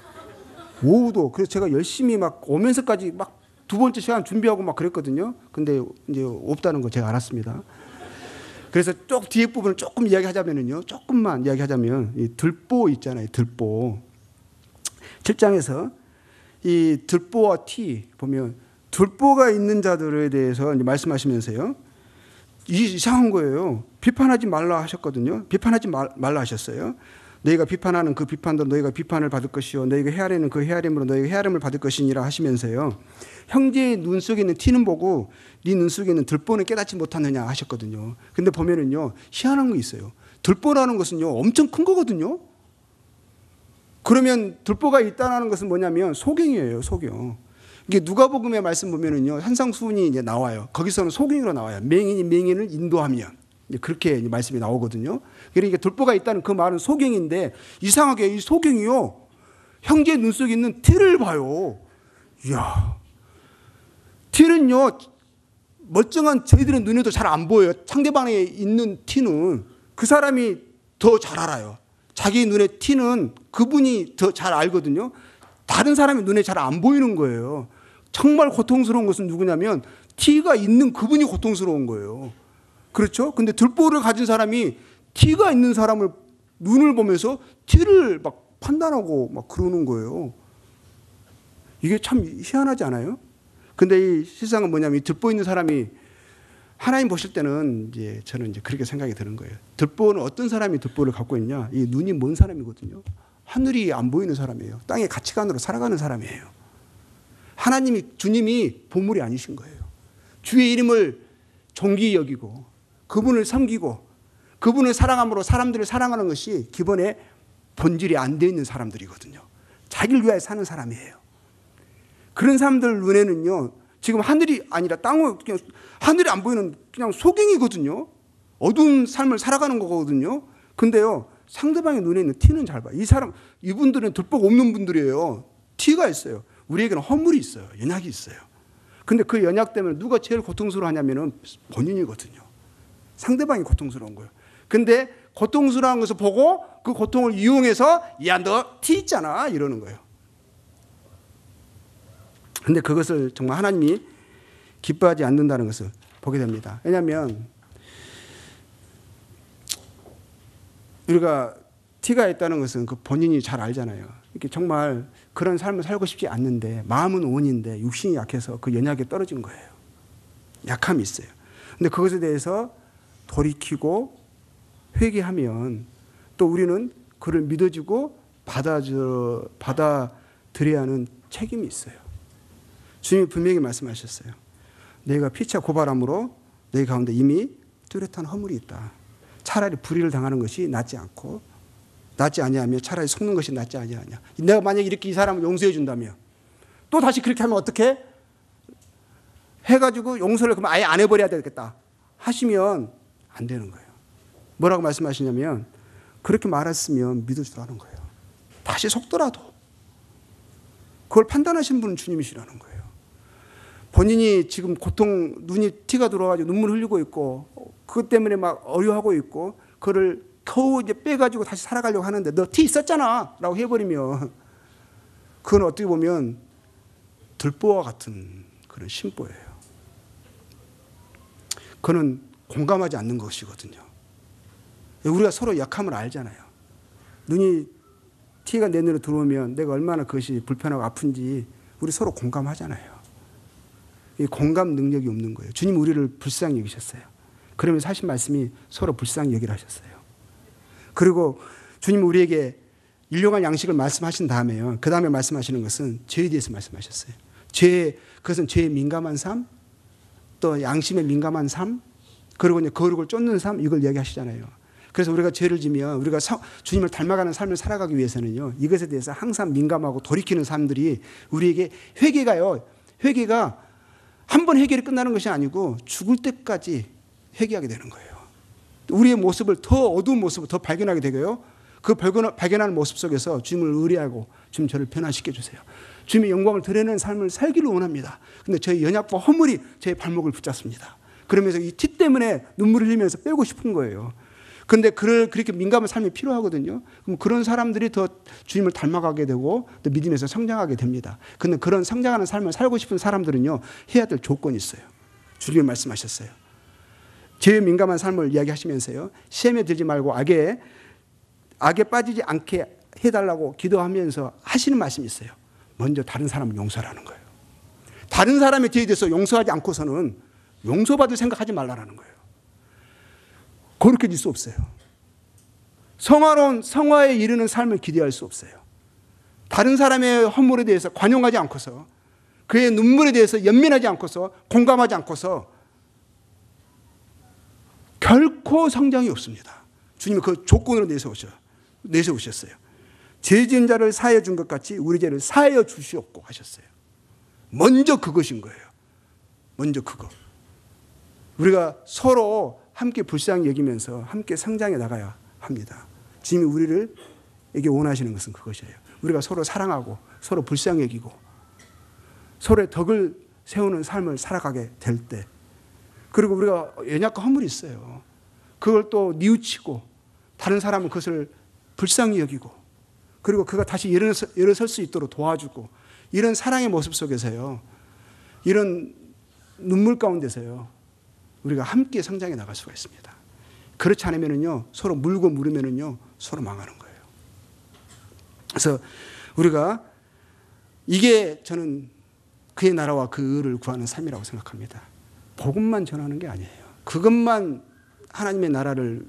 [SPEAKER 1] 오후도. 그래서 제가 열심히 막 오면서까지 막 2번째 시간 준비하고 막 그랬거든요. 근데 이제 없다는 거 제가 알았습니다. 그래서 쭉 뒤에 부분을 조금 이야기하자면요, 조금만 이야기하자면, 이 들보 있잖아요, 들보. 7장에서 이 들보와 티 보면, 들보가 있는 자들에 대해서 이제 말씀하시면서요, 이상한 거예요. 비판하지 말라 하셨거든요. 비판하지 말라 하셨어요. 너희가 비판하는 그 비판도 너희가 비판을 받을 것이요, 너희가 헤아리는 그 헤아림으로 너희가 헤아림을 받을 것이니라 하시면서요, 형제의 눈 속에 있는 티는 보고 네 눈 속에 있는 들보는 깨닫지 못하느냐 하셨거든요. 근데 보면은요, 희한한 거 있어요. 들보라는 것은요, 엄청 큰 거거든요. 그러면 들보가 있다는 것은 뭐냐면 소경이에요, 소경. 이게 누가복음의 말씀 보면은요, 산상수훈이 이제 나와요. 거기서는 소경으로 나와요. 맹인이 맹인을 인도하면, 그렇게 말씀이 나오거든요. 그러니까 들보가 있다는 그 말은 소경인데, 이상하게 이 소경이요, 형제의 눈 속에 있는 티를 봐요. 이야, 티는요, 멀쩡한 저희들의 눈에도 잘 안 보여요. 상대방에 있는 티는 그 사람이 더 잘 알아요. 자기 눈의 티는 그분이 더 잘 알거든요. 다른 사람의 눈에 잘 안 보이는 거예요. 정말 고통스러운 것은 누구냐면 티가 있는 그분이 고통스러운 거예요. 그렇죠? 근데 들보를 가진 사람이 티가 있는 사람을 눈을 보면서 티를 막 판단하고 막 그러는 거예요. 이게 참 희한하지 않아요? 근데 이 세상은 뭐냐면, 이 들보 있는 사람이 하나님 보실 때는 이제 저는 이제 그렇게 생각이 드는 거예요. 들보는 어떤 사람이 들보를 갖고 있냐? 이 눈이 먼 사람이거든요. 하늘이 안 보이는 사람이에요. 땅의 가치관으로 살아가는 사람이에요. 하나님이, 주님이 보물이 아니신 거예요. 주의 이름을 존귀히 여기고 그분을 섬기고 그분을 사랑함으로 사람들을 사랑하는 것이 기본에 본질이 안 돼 있는 사람들이거든요. 자기를 위하여 사는 사람이에요. 그런 사람들 눈에는요, 지금 하늘이 아니라 땅을, 그냥 하늘이 안 보이는 그냥 소경이거든요. 어두운 삶을 살아가는 거거든요. 근데요, 상대방의 눈에 있는 티는 잘 봐요. 이분들은 들보가 없는 분들이에요. 티가 있어요. 우리에게는 허물이 있어요. 연약이 있어요. 근데 그 연약 때문에 누가 제일 고통스러워 하냐면은 본인이거든요. 상대방이 고통스러운 거예요. 근데 고통스러운 것을 보고 그 고통을 이용해서, 야, 너 티 있잖아, 이러는 거예요. 근데 그것을 정말 하나님이 기뻐하지 않는다는 것을 보게 됩니다. 왜냐하면 우리가 티가 있다는 것은 그 본인이 잘 알잖아요. 이렇게 정말 그런 삶을 살고 싶지 않는데 마음은 온인데 육신이 약해서 그 연약에 떨어진 거예요. 약함이 있어요. 근데 그것에 대해서 돌이키고 회개하면 또 우리는 그를 믿어주고 받아들여야 하는 책임이 있어요. 주님이 분명히 말씀하셨어요. 내가 피차 고발함으로 내 가운데 이미 뚜렷한 허물이 있다. 차라리 불의를 당하는 것이 낫지 아니하며 차라리 속는 것이 낫지 아니하냐. 내가 만약에 이렇게 이 사람을 용서해 준다면 또 다시 그렇게 하면 어떻게 해가지고 용서를 그럼 아예 안 해버려야 되겠다 하시면 안 되는 거예요. 뭐라고 말씀하시냐면 그렇게 말했으면 믿어주라는 거예요. 다시 속더라도 그걸 판단하신 분은 주님이시라는 거예요. 본인이 지금 고통, 눈이 티가 들어가지고 눈물 흘리고 있고 그것 때문에 막 어려워하고 있고 그를 겨우 이제 빼가지고 다시 살아가려고 하는데 너 티 있었잖아 라고 해버리면 그건 어떻게 보면 들보와 같은 그런 심보예요. 그는 공감하지 않는 것이거든요. 우리가 서로 약함을 알잖아요. 눈이 티가 내 눈에 들어오면 내가 얼마나 그것이 불편하고 아픈지 우리 서로 공감하잖아요. 이 공감 능력이 없는 거예요. 주님 우리를 불쌍히 여기셨어요. 그러면서 하신 말씀이 서로 불쌍히 여기라 하셨어요. 그리고 주님 우리에게 일용할 양식을 말씀하신 다음에요. 그 다음에 말씀하시는 것은 죄에 대해서 말씀하셨어요. 그것은 죄에 민감한 삶, 또 양심에 민감한 삶, 그리고 이제 거룩을 쫓는 삶, 이걸 이야기하시잖아요. 그래서 우리가 죄를 지면 우리가 주님을 닮아가는 삶을 살아가기 위해서는요, 이것에 대해서 항상 민감하고 돌이키는 사람들이 우리에게 회개가 한 번 회개를 끝나는 것이 아니고 죽을 때까지 회개하게 되는 거예요. 우리의 모습을 더 어두운 모습을 더 발견하게 되고요. 그 발견하는 모습 속에서 주님을 의뢰하고 주님 저를 변화시켜 주세요. 주님의 영광을 드러내는 삶을 살기를 원합니다. 근데 저희 연약과 허물이 제 발목을 붙잡습니다. 그러면서 이 티 때문에 눈물을 흘리면서 빼고 싶은 거예요. 그런데 그렇게 민감한 삶이 필요하거든요. 그럼 그런 사람들이 더 주님을 닮아가게 되고 또 믿음에서 성장하게 됩니다. 그런데 그런 성장하는 삶을 살고 싶은 사람들은요, 해야 될 조건이 있어요. 주님이 말씀하셨어요. 죄에 민감한 삶을 이야기하시면서요, 시험에 들지 말고 악에 빠지지 않게 해달라고 기도하면서 하시는 말씀이 있어요. 먼저 다른 사람을 용서하라는 거예요. 다른 사람의 죄에 대해서 용서하지 않고서는 용서받을 생각하지 말라는 거예요. 거룩해질 수 없어요. 성화로운 성화에 이르는 삶을 기대할 수 없어요. 다른 사람의 허물에 대해서 관용하지 않고서 그의 눈물에 대해서 연민하지 않고서 공감하지 않고서 결코 성장이 없습니다. 주님이 그 조건으로 내세우셨어요. 죄 지은 자를 사하여 준 것 같이 우리 죄를 사하여 주시옵고 하셨어요. 먼저 그것인 거예요. 먼저 그거. 우리가 서로 함께 불쌍히 여기면서 함께 성장해 나가야 합니다. 주님이 우리에게 원하시는 것은 그것이에요. 우리가 서로 사랑하고 서로 불쌍히 여기고 서로의 덕을 세우는 삶을 살아가게 될 때, 그리고 우리가 연약과 허물이 있어요. 그걸 또 뉘우치고 다른 사람은 그것을 불쌍히 여기고 그리고 그가 다시 일어설 수 있도록 도와주고, 이런 사랑의 모습 속에서요, 이런 눈물 가운데서요, 우리가 함께 성장해 나갈 수가 있습니다. 그렇지 않으면요, 서로 물고 물으면요, 서로 망하는 거예요. 그래서 우리가 이게 저는 그의 나라와 그 의를 구하는 삶이라고 생각합니다. 복음만 전하는 게 아니에요. 그것만 하나님의 나라를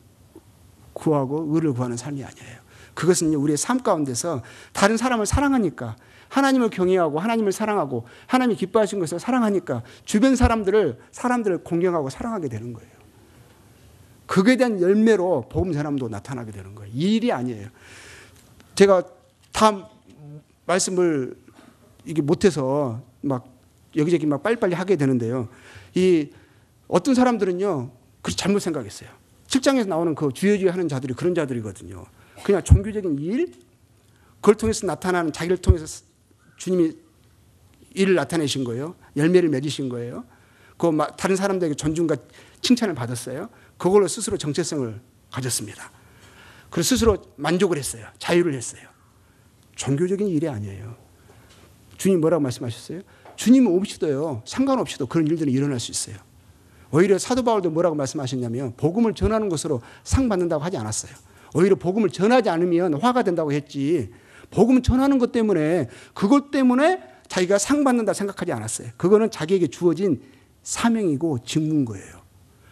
[SPEAKER 1] 구하고 의를 구하는 삶이 아니에요. 그것은 우리의 삶 가운데서 다른 사람을 사랑하니까, 하나님을 경외하고 하나님을 사랑하고 하나님이 기뻐하신 것을 사랑하니까 주변 사람들을 공경하고 사랑하게 되는 거예요. 그거에 대한 열매로 복음 전함도 나타나게 되는 거예요. 이 일이 아니에요. 제가 다 말씀을 이게 못해서 막 여기저기 막 빨리빨리 하게 되는데요. 이 어떤 사람들은요, 그렇게 잘못 생각했어요. 7장에서 나오는 그 주여주여 하는 자들이 그런 자들이거든요. 그냥 종교적인 일, 그걸 통해서 나타나는, 자기를 통해서 주님이 일을 나타내신 거예요. 열매를 맺으신 거예요. 다른 사람들에게 존중과 칭찬을 받았어요. 그걸로 스스로 정체성을 가졌습니다. 그리고 스스로 만족을 했어요. 자유를 했어요. 종교적인 일이 아니에요. 주님 뭐라고 말씀하셨어요? 주님 없이도요, 상관없이도 그런 일들이 일어날 수 있어요. 오히려 사도 바울도 뭐라고 말씀하셨냐면, 복음을 전하는 것으로 상 받는다고 하지 않았어요. 오히려 복음을 전하지 않으면 화가 된다고 했지, 복음 전하는 것 때문에 그것 때문에 자기가 상 받는다 생각하지 않았어요. 그거는 자기에게 주어진 사명이고 직무인 거예요.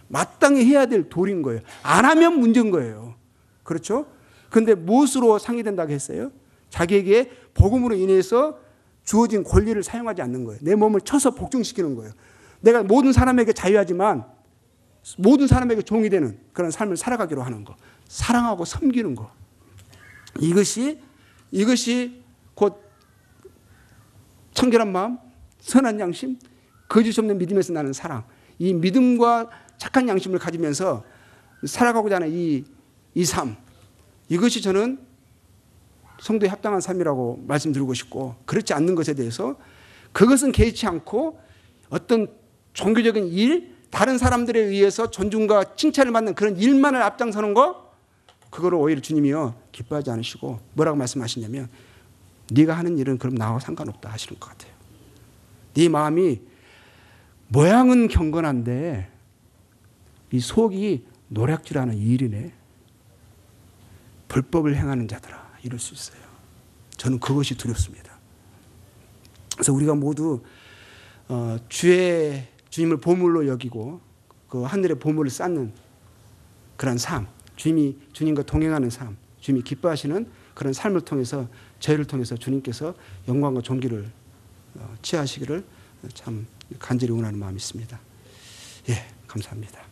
[SPEAKER 1] 마땅히 해야 될 도리인 거예요. 안 하면 문제인 거예요. 그렇죠? 그런데 무엇으로 상이 된다고 했어요? 자기에게 복음으로 인해서 주어진 권리를 사용하지 않는 거예요. 내 몸을 쳐서 복종시키는 거예요. 내가 모든 사람에게 자유하지만 모든 사람에게 종이 되는 그런 삶을 살아가기로 하는 거. 사랑하고 섬기는 거. 이것이 곧 청결한 마음, 선한 양심, 거짓 없는 믿음에서 나는 사랑. 이 믿음과 착한 양심을 가지면서 살아가고자 하는 이 삶. 이것이 저는 성도에 합당한 삶이라고 말씀드리고 싶고, 그렇지 않는 것에 대해서 그것은 개의치 않고 어떤 종교적인 일, 다른 사람들에 의해서 존중과 칭찬을 받는 그런 일만을 앞장서는 거, 그거를 오히려 주님이요 기뻐하지 않으시고 뭐라고 말씀하시냐면, 네가 하는 일은 그럼 나하고 상관없다 하시는 것 같아요. 네 마음이 모양은 경건한데 이 속이 노략질하는 일이네. 불법을 행하는 자들아, 이럴 수 있어요. 저는 그것이 두렵습니다. 그래서 우리가 모두 주님을 보물로 여기고 그 하늘의 보물을 쌓는 그런 삶, 주님과 동행하는 삶, 주님이 기뻐하시는 그런 삶을 통해서 저희를 통해서 주님께서 영광과 존귀를 취하시기를 참 간절히 원하는 마음이 있습니다. 예, 감사합니다.